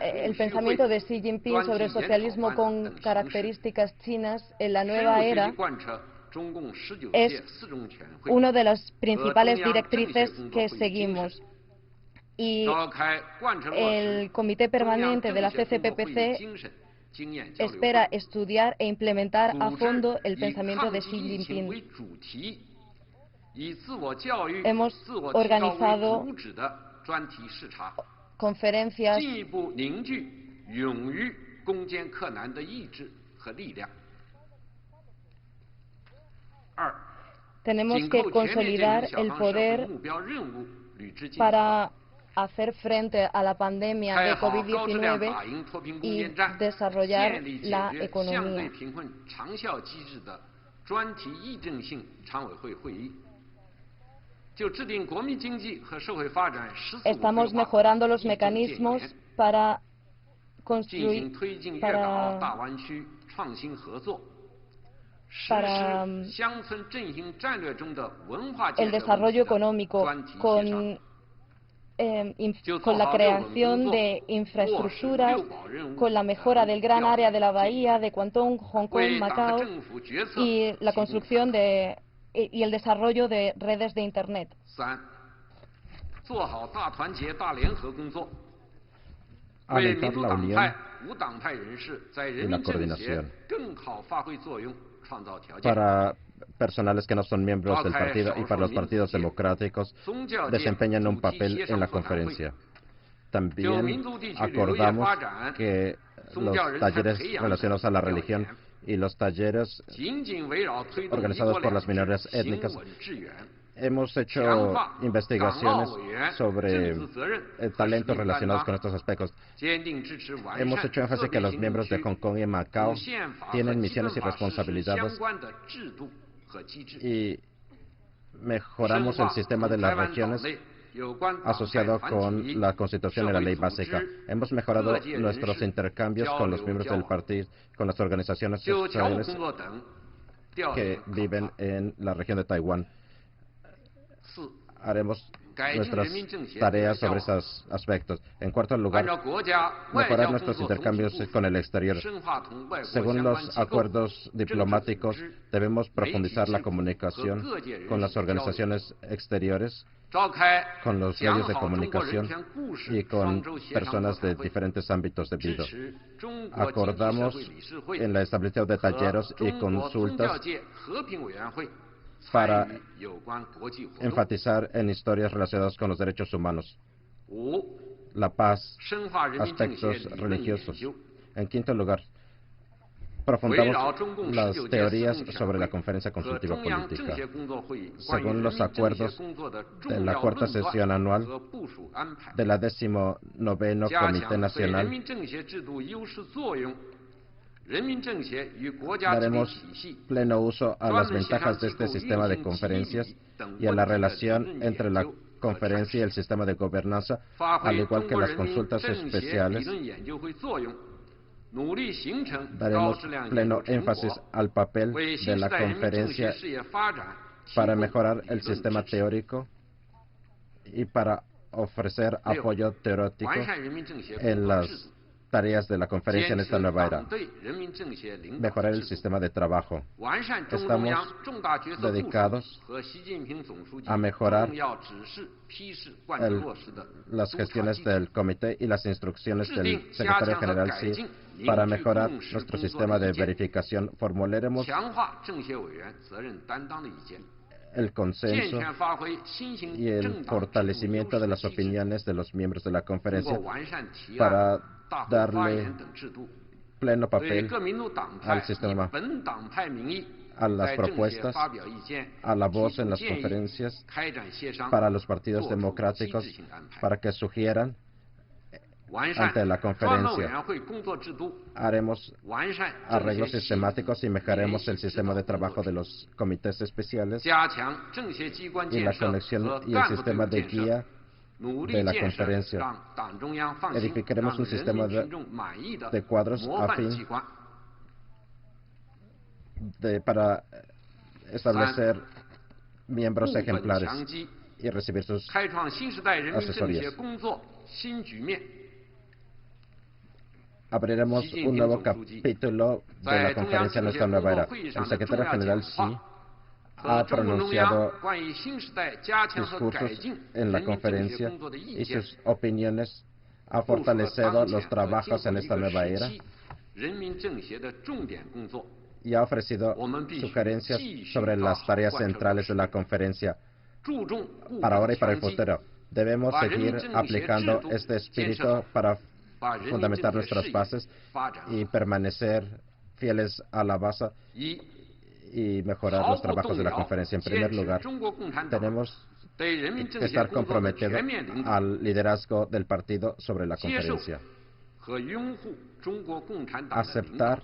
El pensamiento de Xi Jinping sobre el socialismo con características chinas en la nueva era es una de las principales directrices que seguimos. Y el Comité Permanente de la CCPPC espera estudiar e implementar a fondo el pensamiento de Xi Jinping. Hemos organizado conferencias tenemos que consolidar el poder para hacer frente a la pandemia de COVID-19 y desarrollar la economía. Estamos mejorando los mecanismos para construir, para el desarrollo económico con la creación de infraestructuras, con la mejora del gran área de la bahía de Guangdong, Hong Kong, Macao y la construcción y el desarrollo de redes de Internet. Aumentar la unión y la coordinación para personales que no son miembros del partido y para los partidos democráticos desempeñan un papel en la conferencia. También acordamos que los talleres relacionados a la religión y los talleres organizados por las minorías étnicas. Hemos hecho investigaciones sobre talentos relacionados con estos aspectos. Hemos hecho énfasis que los miembros de Hong Kong y Macao tienen misiones y responsabilidades y mejoramos el sistema de las regiones asociado con la Constitución y la ley básica. Hemos mejorado nuestros intercambios con los miembros del partido, con las organizaciones sociales que viven en la región de Taiwán. Haremos nuestras tareas sobre esos aspectos. En cuarto lugar, mejorar nuestros intercambios con el exterior. Según los acuerdos diplomáticos, debemos profundizar la comunicación con las organizaciones exteriores, con los medios de comunicación y con personas de diferentes ámbitos de vida. Acordamos en la establecimiento de talleres y consultas para enfatizar en historias relacionadas con los derechos humanos, la paz, aspectos religiosos. En quinto lugar, profundamos las teorías sobre la Conferencia Consultiva Política. Según los acuerdos de la cuarta sesión anual de la 19º Comité Nacional, daremos pleno uso a las ventajas de este sistema de conferencias y a la relación entre la conferencia y el sistema de gobernanza, al igual que las consultas especiales. Daremos pleno énfasis al papel de la conferencia para mejorar el sistema teórico y para ofrecer apoyo teórico en las tareas de la conferencia en esta nueva era. Mejorar el sistema de trabajo. Estamos dedicados a mejorar las gestiones del comité y las instrucciones del secretario general Xi para mejorar nuestro sistema de verificación. Formularemos el consenso y el fortalecimiento de las opiniones de los miembros de la conferencia para darle pleno papel al sistema, a las propuestas, a la voz en las conferencias, para los partidos democráticos, para que sugieran ante la conferencia. Haremos arreglos sistemáticos y mejoraremos el sistema de trabajo de los comités especiales y la conexión y el sistema de guía de la conferencia. Edificaremos un sistema de cuadros a fin para establecer miembros ejemplares y recibir sus asesorías. Abriremos un nuevo capítulo de la conferencia en esta nueva era. El secretario general Xi ha pronunciado discursos en la conferencia y sus opiniones han fortalecido los trabajos en esta nueva era y ha ofrecido sugerencias sobre las tareas centrales de la conferencia para ahora y para el futuro. Debemos seguir aplicando este espíritu para fundamentar nuestras bases y permanecer fieles a la base y mejorar los trabajos de la conferencia. En primer lugar, tenemos que estar comprometidos al liderazgo del partido sobre la conferencia. Aceptar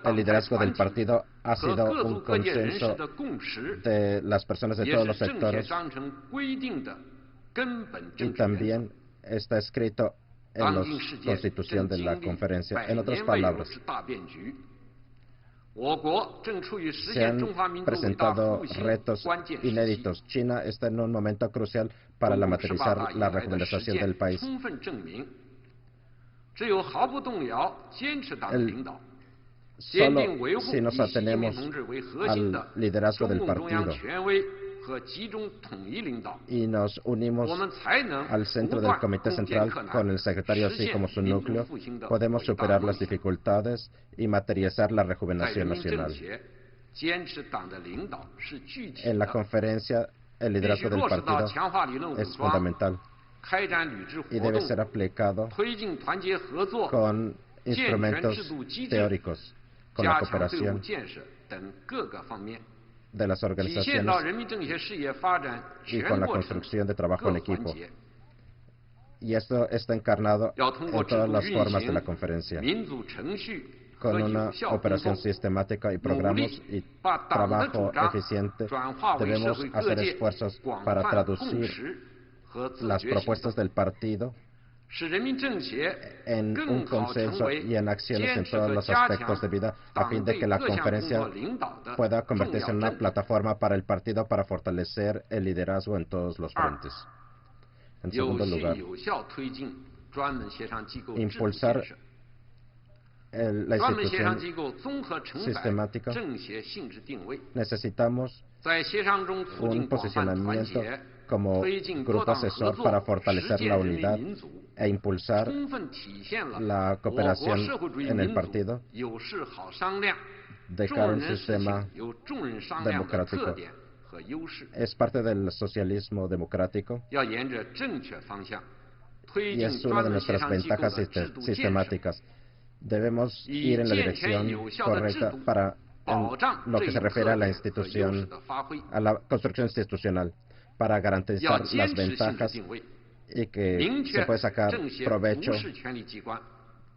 el liderazgo del partido ha sido un consenso de las personas de todos los sectores y también está escrito en la constitución de la conferencia. En otras palabras, se han presentado retos inéditos. China está en un momento crucial para materializar la regeneración del país. Solo si nos atenemos al liderazgo del partido y nos unimos al centro del Comité Central con el secretario Xi como su núcleo, podemos superar las dificultades y materializar la rejuvenación nacional. En la conferencia, el liderazgo del partido es fundamental y debe ser aplicado con instrumentos teóricos, con la cooperación de las organizaciones y con la construcción de trabajo en equipo. Y esto está encarnado en todas las formas de la conferencia, con una operación sistemática y programas y trabajo eficiente. Debemos hacer esfuerzos para traducir las propuestas del partido en un consenso y en acciones en todos los aspectos de vida, a fin de que la conferencia pueda convertirse en una plataforma para el partido para fortalecer el liderazgo en todos los frentes. En segundo lugar, impulsar la institución sistemática. Necesitamos un posicionamiento como grupo asesor para fortalecer la unidad e impulsar la cooperación en el partido de cara a un sistema democrático. Es parte del socialismo democrático y es una de nuestras ventajas sistemáticas. Debemos ir en la dirección correcta para lo que se refiere a la institución, a la construcción institucional, para garantizar las ventajas y que se puede sacar provecho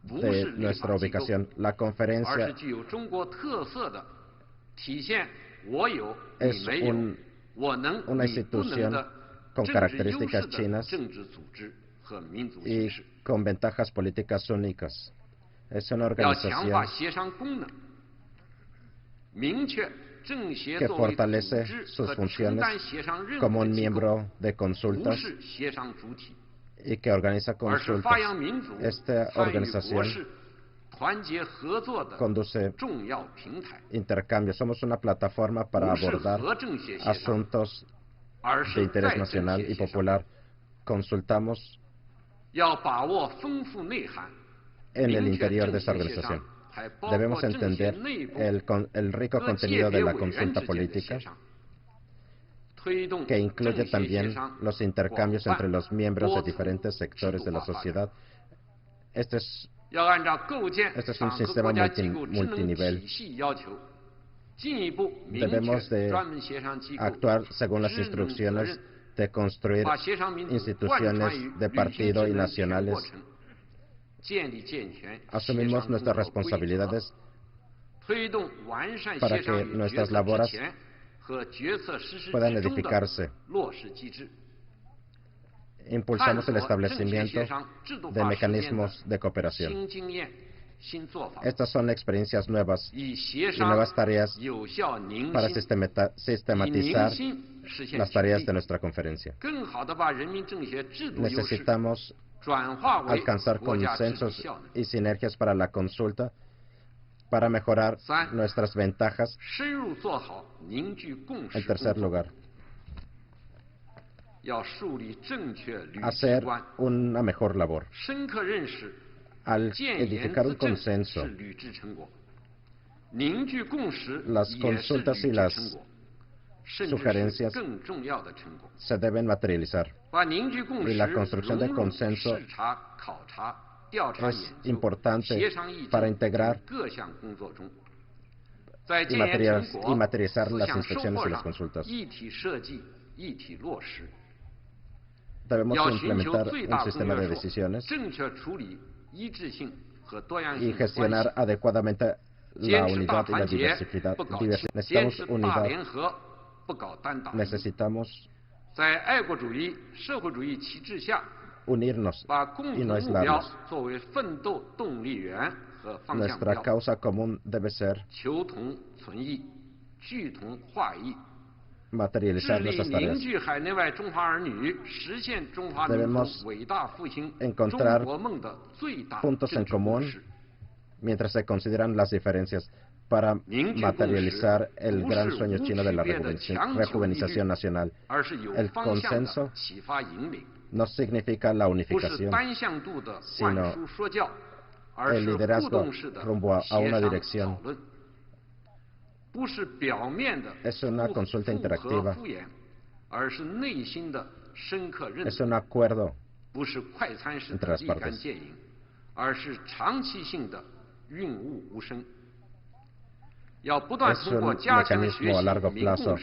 de nuestra ubicación. La conferencia es una institución con características chinas y con ventajas políticas únicas. Es una organización que fortalece sus funciones como un miembro de consultas y que organiza consultas. Esta organización conduce intercambios. Somos una plataforma para abordar asuntos de interés nacional y popular. Consultamos en el interior de esta organización. Debemos entender el rico contenido de la consulta política, que incluye también los intercambios entre los miembros de diferentes sectores de la sociedad. Este es un sistema multinivel. Debemos de actuar según las instrucciones de construir instituciones de partido y nacionales. Asumimos nuestras responsabilidades para que nuestras labores puedan edificarse. Impulsamos el establecimiento de mecanismos de cooperación. Estas son experiencias nuevas y nuevas tareas para sistematizar las tareas de nuestra conferencia. Necesitamos alcanzar consensos y sinergias para la consulta, para mejorar nuestras ventajas. En tercer lugar, hacer una mejor labor. Al edificar un consenso, las consultas y las sugerencias se deben materializar. Y la construcción de consenso es importante para integrar y materializar las inspecciones y las consultas. Debemos implementar un sistema de decisiones y gestionar adecuadamente la unidad y la diversidad. Necesitamos unidad. Necesitamos unirnos y no aislarnos. Nuestra causa común debe ser materializar nuestras tareas. Debemos encontrar puntos en común mientras se consideran las diferencias para materializar el gran sueño chino de la rejuvenización nacional. El consenso no significa la unificación, sino el liderazgo rumbo a una dirección. Es una consulta interactiva. Es un acuerdo entre las partes. Es un mecanismo a largo plazo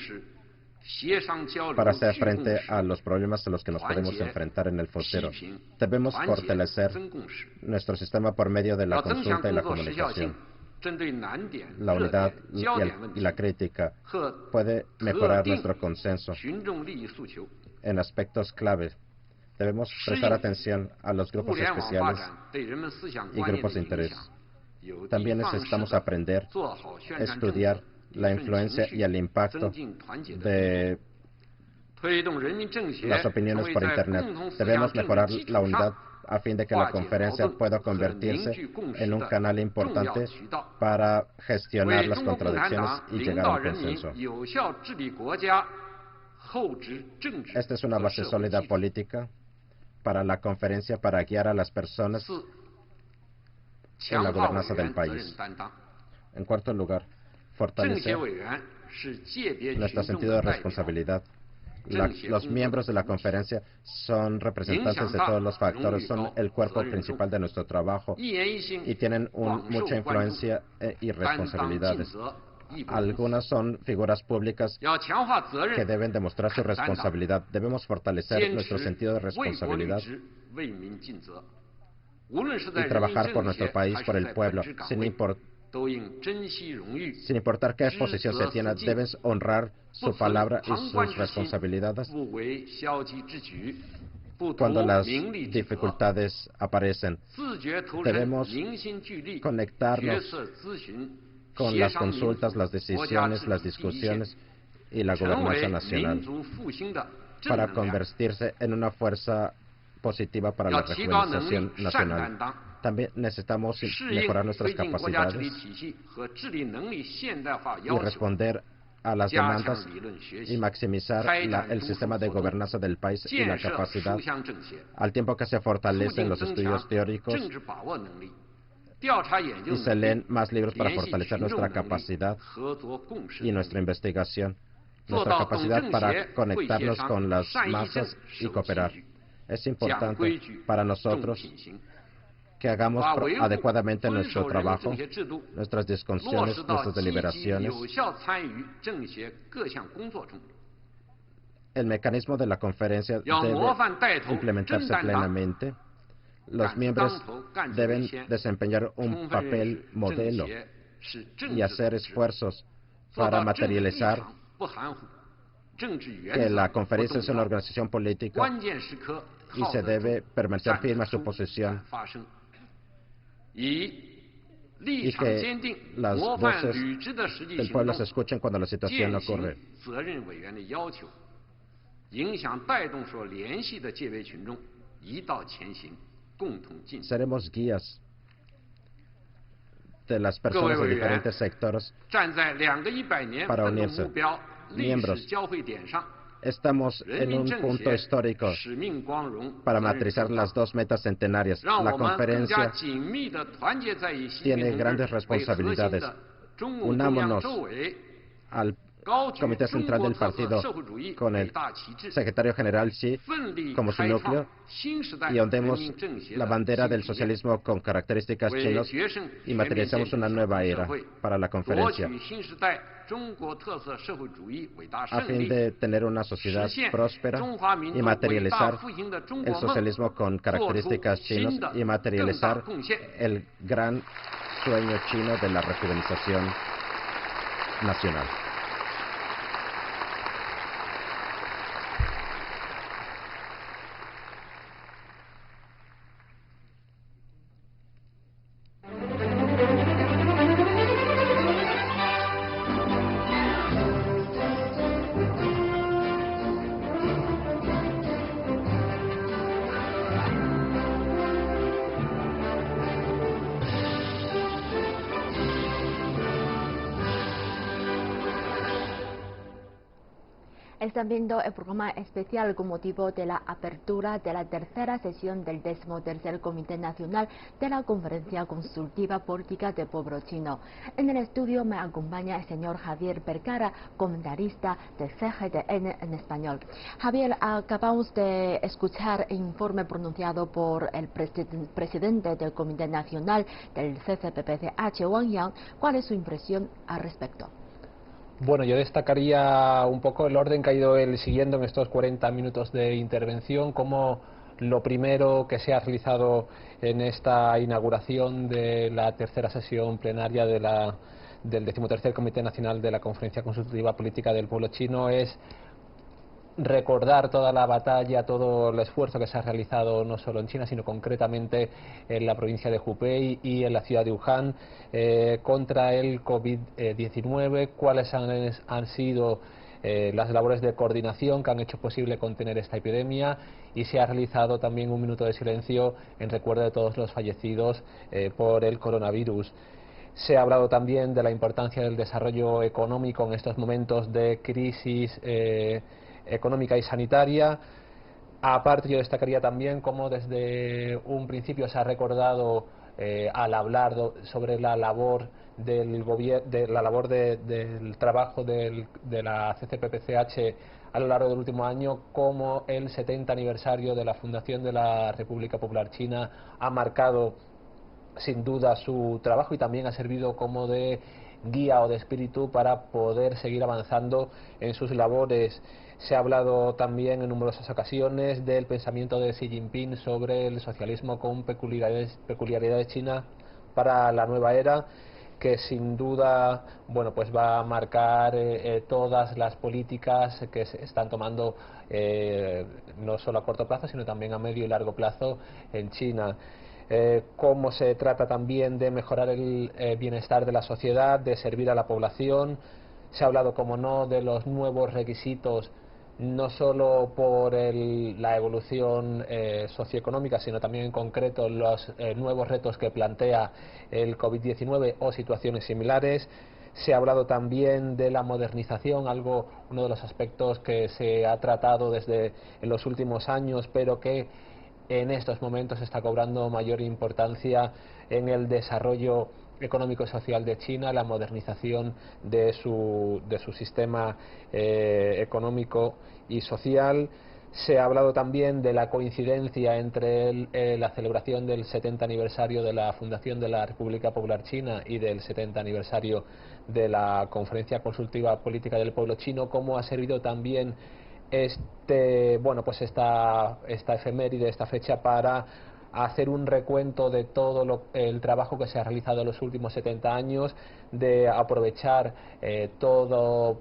para hacer frente a los problemas a los que nos podemos enfrentar en el futuro. Debemos fortalecer nuestro sistema por medio de la consulta y la comunicación. La unidad y la crítica puede mejorar nuestro consenso en aspectos clave. Debemos prestar atención a los grupos especiales y grupos de interés. También necesitamos aprender, estudiar la influencia y el impacto de las opiniones por Internet. Debemos mejorar la unidad a fin de que la conferencia pueda convertirse en un canal importante para gestionar las contradicciones y llegar a un consenso. Esta es una base sólida política para la conferencia para guiar a las personas en la gobernanza del país. En cuarto lugar, fortalecer nuestro sentido de responsabilidad. Los miembros de la conferencia son representantes de todos los factores, son el cuerpo principal de nuestro trabajo y tienen mucha influencia y responsabilidades. Algunas son figuras públicas que deben demostrar su responsabilidad. Debemos fortalecer nuestro sentido de responsabilidad y trabajar por nuestro país, por el pueblo, sin importar qué posición se tiene. Debes honrar su palabra y sus responsabilidades cuando las dificultades aparecen. Debemos conectarnos con las consultas, las decisiones, las discusiones y la gobernanza nacional para convertirse en una fuerza positiva para la rejuvenización nacional. También necesitamos mejorar nuestras capacidades y responder a las demandas y maximizar el sistema de gobernanza del país y la capacidad, al tiempo que se fortalecen los estudios teóricos y se leen más libros para fortalecer nuestra capacidad y nuestra investigación, nuestra capacidad para conectarnos con las masas y cooperar. Es importante para nosotros que hagamos adecuadamente nuestro trabajo, nuestras discusiones, nuestras deliberaciones. El mecanismo de la conferencia debe implementarse plenamente. Los miembros deben desempeñar un papel modelo y hacer esfuerzos para materializar que la conferencia es una organización política y se debe permanecer firme a su posición y que las voces del pueblo se escuchen cuando la situación ocurre. Seremos guías de las personas de diferentes sectores para unirse. Miembros, estamos en un punto histórico para matrizar las dos metas centenarias. La conferencia tiene grandes responsabilidades. Unámonos al Comité Central del Partido con el secretario general Xi como su núcleo y ondemos la bandera del socialismo con características chinas y materializamos una nueva era para la conferencia a fin de tener una sociedad próspera y materializar el socialismo con características chinas y materializar el gran sueño chino de la rejuvenecización nacional. Están viendo el programa especial con motivo de la apertura de la tercera sesión del 13º Comité Nacional de la Conferencia Consultiva Política del Pueblo Chino. En el estudio me acompaña el señor Javier Vergara, comentarista de CGTN en español. Javier, acabamos de escuchar el informe pronunciado por el presidente del Comité Nacional del CCPPCH, Wang Yang. ¿Cuál es su impresión al respecto? Bueno, yo destacaría un poco el orden que ha ido él siguiendo en estos 40 minutos de intervención, como lo primero que se ha realizado en esta inauguración de la tercera sesión plenaria del 13º Comité Nacional de la Conferencia Consultiva Política del Pueblo Chino es recordar toda la batalla, todo el esfuerzo que se ha realizado no solo en China, sino concretamente en la provincia de Hubei y en la ciudad de Wuhan contra el COVID-19, cuáles han sido las labores de coordinación que han hecho posible contener esta epidemia, y se ha realizado también un minuto de silencio en recuerdo de todos los fallecidos por el coronavirus. Se ha hablado también de la importancia del desarrollo económico en estos momentos de crisis económica y sanitaria. Aparte, yo destacaría también cómo desde un principio se ha recordado al hablar sobre la labor del trabajo de la CCPPCH a lo largo del último año, como el 70 aniversario de la fundación de la República Popular China ha marcado sin duda su trabajo y también ha servido como de guía o de espíritu para poder seguir avanzando en sus labores. Se ha hablado también en numerosas ocasiones del pensamiento de Xi Jinping sobre el socialismo con peculiaridades chinas para la nueva era, que sin duda pues va a marcar todas las políticas que se están tomando no solo a corto plazo, sino también a medio y largo plazo en China. Cómo se trata también de mejorar el bienestar de la sociedad, de servir a la población. Se ha hablado, como no, de los nuevos requisitos, no solo por la evolución socioeconómica, sino también en concreto los nuevos retos que plantea el COVID-19 o situaciones similares. Se ha hablado también de la modernización, uno de los aspectos que se ha tratado en los últimos años, pero que en estos momentos está cobrando mayor importancia en el desarrollo económico y social de China, la modernización de su sistema económico y social. Se ha hablado también de la coincidencia entre la celebración del 70 aniversario de la fundación de la República Popular China y del 70 aniversario de la Conferencia Consultiva Política del Pueblo Chino, cómo ha servido también esta efeméride, esta fecha, para hacer un recuento de todo el trabajo que se ha realizado en los últimos 70 años, de aprovechar todo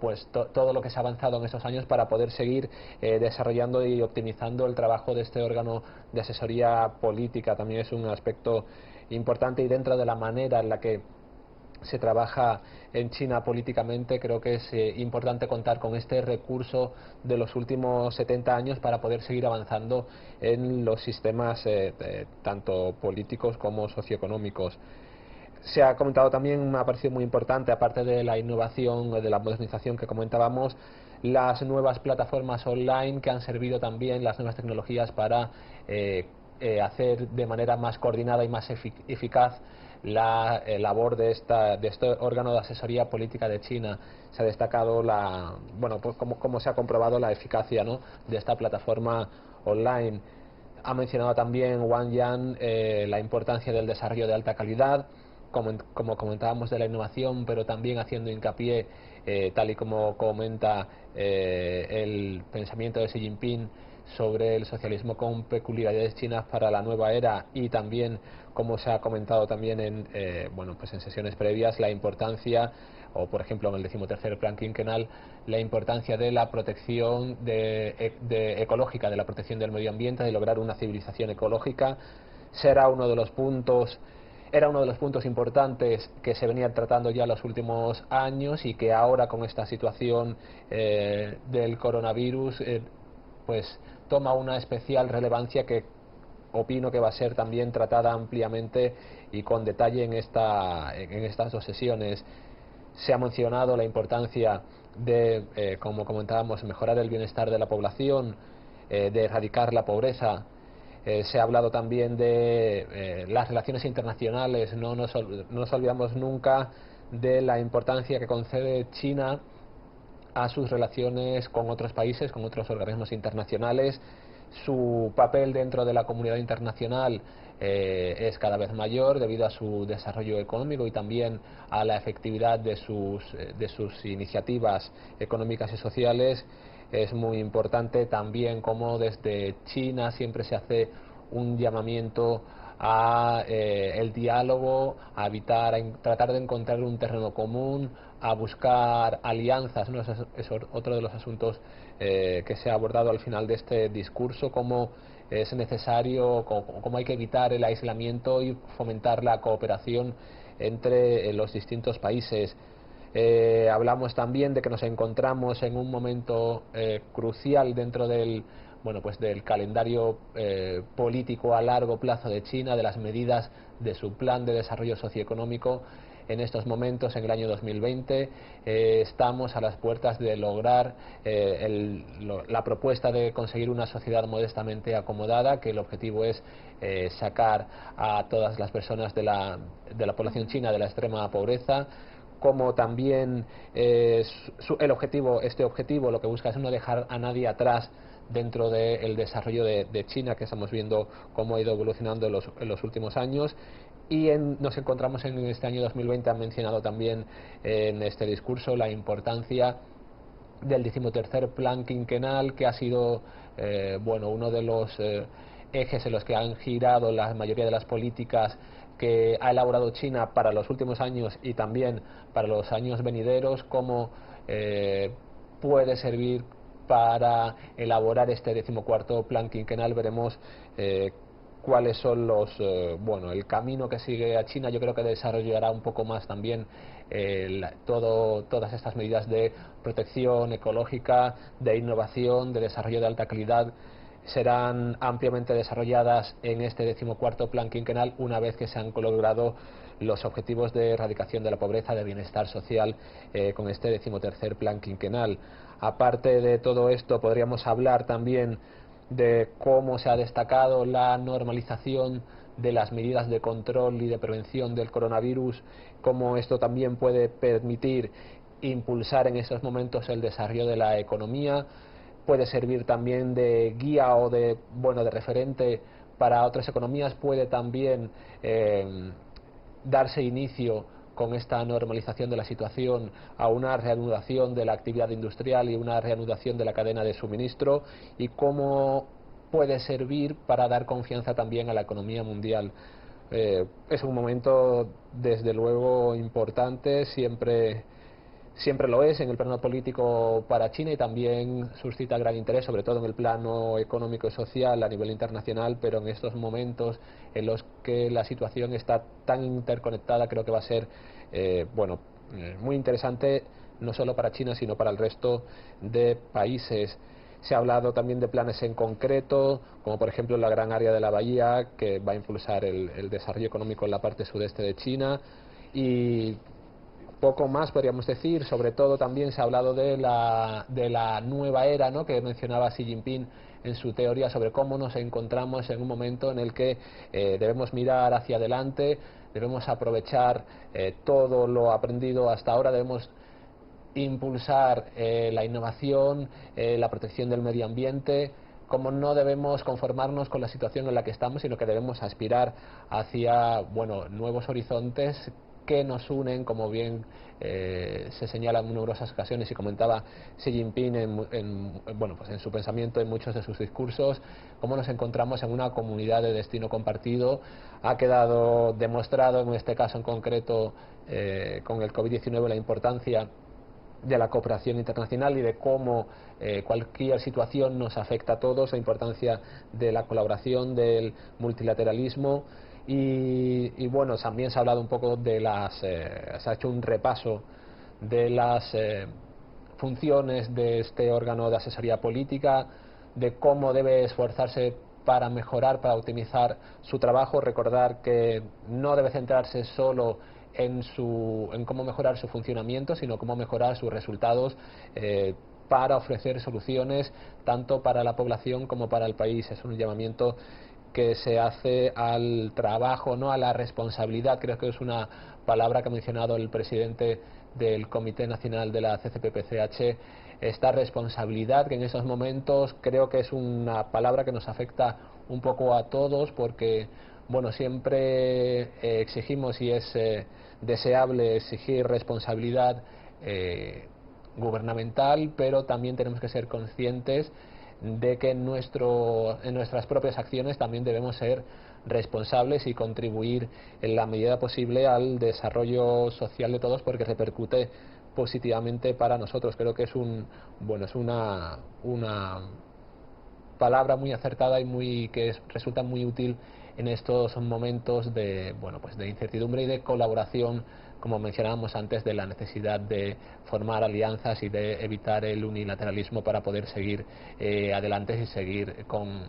lo que se ha avanzado en estos años para poder seguir desarrollando y optimizando el trabajo de este órgano de asesoría política. También es un aspecto importante, y dentro de la manera en la que se trabaja en China políticamente, creo que es importante contar con este recurso de los últimos 70 años para poder seguir avanzando en los sistemas tanto políticos como socioeconómicos. Se ha comentado también, me ha parecido muy importante, aparte de la innovación, de la modernización que comentábamos, las nuevas plataformas online que han servido también, las nuevas tecnologías para hacer de manera más coordinada y más eficaz la labor de este órgano de asesoría política de China. Se ha destacado cómo se ha comprobado la eficacia, ¿no?, de esta plataforma online. Ha mencionado también Wang Yan la importancia del desarrollo de alta calidad, como comentábamos, de la innovación, pero también haciendo hincapié, tal y como comenta el pensamiento de Xi Jinping, sobre el socialismo con peculiaridades chinas para la nueva era, y también, como se ha comentado también en sesiones previas, la importancia, o por ejemplo en el 13º plan quinquenal, la importancia de la protección ecológica, de la protección del medio ambiente, de lograr una civilización ecológica. Era uno de los puntos importantes que se venían tratando ya en los últimos años, y que ahora, con esta situación del coronavirus, pues toma una especial relevancia, que opino que va a ser también tratada ampliamente y con detalle en estas dos sesiones. Se ha mencionado la importancia de, como comentábamos, mejorar el bienestar de la población, de erradicar la pobreza. Se ha hablado también de las relaciones internacionales. No nos olvidamos nunca de la importancia que concede China a sus relaciones con otros países, con otros organismos internacionales. Su papel dentro de la comunidad internacional es cada vez mayor debido a su desarrollo económico y también a la efectividad de sus iniciativas económicas y sociales. Es muy importante también cómo desde China siempre se hace un llamamiento a el diálogo, a tratar de encontrar un terreno común, a buscar alianzas, ¿no? Es otro de los asuntos que se ha abordado al final de este discurso, cómo es necesario, cómo hay que evitar el aislamiento y fomentar la cooperación entre los distintos países. Hablamos también de que nos encontramos en un momento crucial dentro del calendario político a largo plazo de China, de las medidas de su plan de desarrollo socioeconómico. En estos momentos, en el año 2020, estamos a las puertas de lograr la propuesta de conseguir una sociedad modestamente acomodada, que el objetivo es sacar a todas las personas de la población china de la extrema pobreza, como también este objetivo lo que busca es no dejar a nadie atrás dentro del desarrollo de China, que estamos viendo cómo ha ido evolucionando en los últimos años. Y nos encontramos en este año 2020, han mencionado también en este discurso la importancia del 13º plan quinquenal, que ha sido uno de los ejes en los que han girado la mayoría de las políticas que ha elaborado China para los últimos años y también para los años venideros, cómo puede servir para elaborar este 14º plan quinquenal. Veremos cuáles son el camino que sigue a China. Yo creo que desarrollará un poco más también todas estas medidas de protección ecológica, de innovación, de desarrollo de alta calidad. Serán ampliamente desarrolladas en este 14º plan quinquenal, una vez que se han logrado los objetivos de erradicación de la pobreza, de bienestar social, con este 13º plan quinquenal. Aparte de todo esto, podríamos hablar también de cómo se ha destacado la normalización de las medidas de control y de prevención del coronavirus, cómo esto también puede permitir impulsar en estos momentos el desarrollo de la economía. Puede servir también de guía o de referente para otras economías. Puede también darse inicio con esta normalización de la situación a una reanudación de la actividad industrial y una reanudación de la cadena de suministro, y cómo puede servir para dar confianza también a la economía mundial. Es un momento desde luego importante, siempre lo es en el plano político para China y también suscita gran interés, sobre todo en el plano económico y social a nivel internacional, pero en estos momentos en los que la situación está tan interconectada creo que va a ser muy interesante no solo para China sino para el resto de países. Se ha hablado también de planes en concreto, como por ejemplo la gran área de la bahía, que va a impulsar el desarrollo económico en la parte sudeste de China, y poco más podríamos decir. Sobre todo también se ha hablado de la nueva era, ¿no?, que mencionaba Xi Jinping en su teoría sobre cómo nos encontramos en un momento en el que debemos mirar hacia adelante, debemos aprovechar todo lo aprendido hasta ahora, debemos impulsar la innovación, la protección del medio ambiente, como no debemos conformarnos con la situación en la que estamos, sino que debemos aspirar hacia nuevos horizontes que nos unen, como bien se señala en numerosas ocasiones y comentaba Xi Jinping en su pensamiento, en muchos de sus discursos, cómo nos encontramos en una comunidad de destino compartido. Ha quedado demostrado en este caso en concreto con el COVID-19 la importancia de la cooperación internacional y de cómo cualquier situación nos afecta a todos, la importancia de la colaboración, del multilateralismo y también se ha hablado un poco de se ha hecho un repaso de las funciones de este órgano de asesoría política, de cómo debe esforzarse para mejorar, para optimizar su trabajo. Recordar que no debe centrarse solo en cómo mejorar su funcionamiento, sino cómo mejorar sus resultados para ofrecer soluciones tanto para la población como para el país. Es un llamamiento que se hace al trabajo, no a la responsabilidad. Creo que es una palabra que ha mencionado el presidente del Comité Nacional de la CCPPCH, esta responsabilidad, que en esos momentos creo que es una palabra que nos afecta un poco a todos, porque siempre exigimos y es deseable exigir responsabilidad gubernamental, pero también tenemos que ser conscientes de que en nuestras propias acciones también debemos ser responsables y contribuir en la medida posible al desarrollo social de todos, porque repercute positivamente para nosotros. Creo que es una palabra muy acertada y que resulta muy útil en estos momentos de incertidumbre y de colaboración, como mencionábamos antes, de la necesidad de formar alianzas y de evitar el unilateralismo para poder seguir adelante y seguir con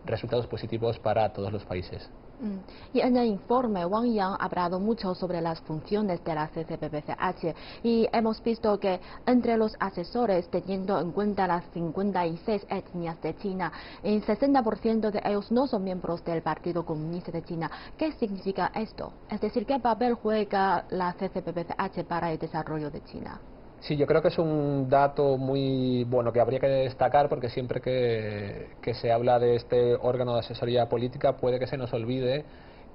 resultados positivos para todos los países. Y en el informe, Wang Yang ha hablado mucho sobre las funciones de la CCPPCH y hemos visto que entre los asesores, teniendo en cuenta las 56 etnias de China, el 60% de ellos no son miembros del Partido Comunista de China. ¿Qué significa esto? Es decir, ¿qué papel juega la CCPPCH para el desarrollo de China? Sí, yo creo que es un dato muy bueno que habría que destacar, porque siempre que se habla de este órgano de asesoría política puede que se nos olvide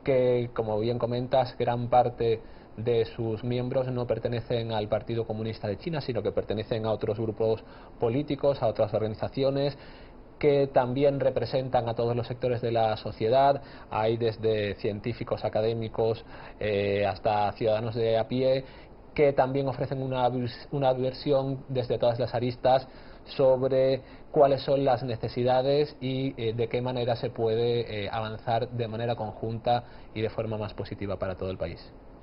que, como bien comentas, gran parte de sus miembros no pertenecen al Partido Comunista de China, sino que pertenecen a otros grupos políticos, a otras organizaciones que también representan a todos los sectores de la sociedad. Hay desde científicos, académicos, hasta ciudadanos de a pie, que también ofrecen una versión desde todas las aristas sobre cuáles son las necesidades y de qué manera se puede avanzar de manera conjunta y de forma más positiva para todo el país.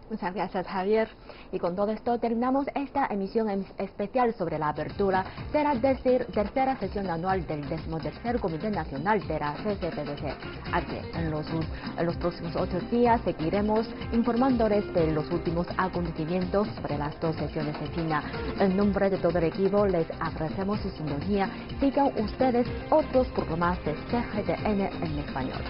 Muchas gracias, Javier. Y con todo esto terminamos esta emisión especial sobre la apertura de la tercera sesión anual del 13º Comité Nacional de la CCPPCH. En los próximos 8 días seguiremos informándoles de los últimos acontecimientos sobre las dos sesiones de China. En nombre de todo el equipo les agradecemos su sintonía. Sigan ustedes otros programas de CGTN en español.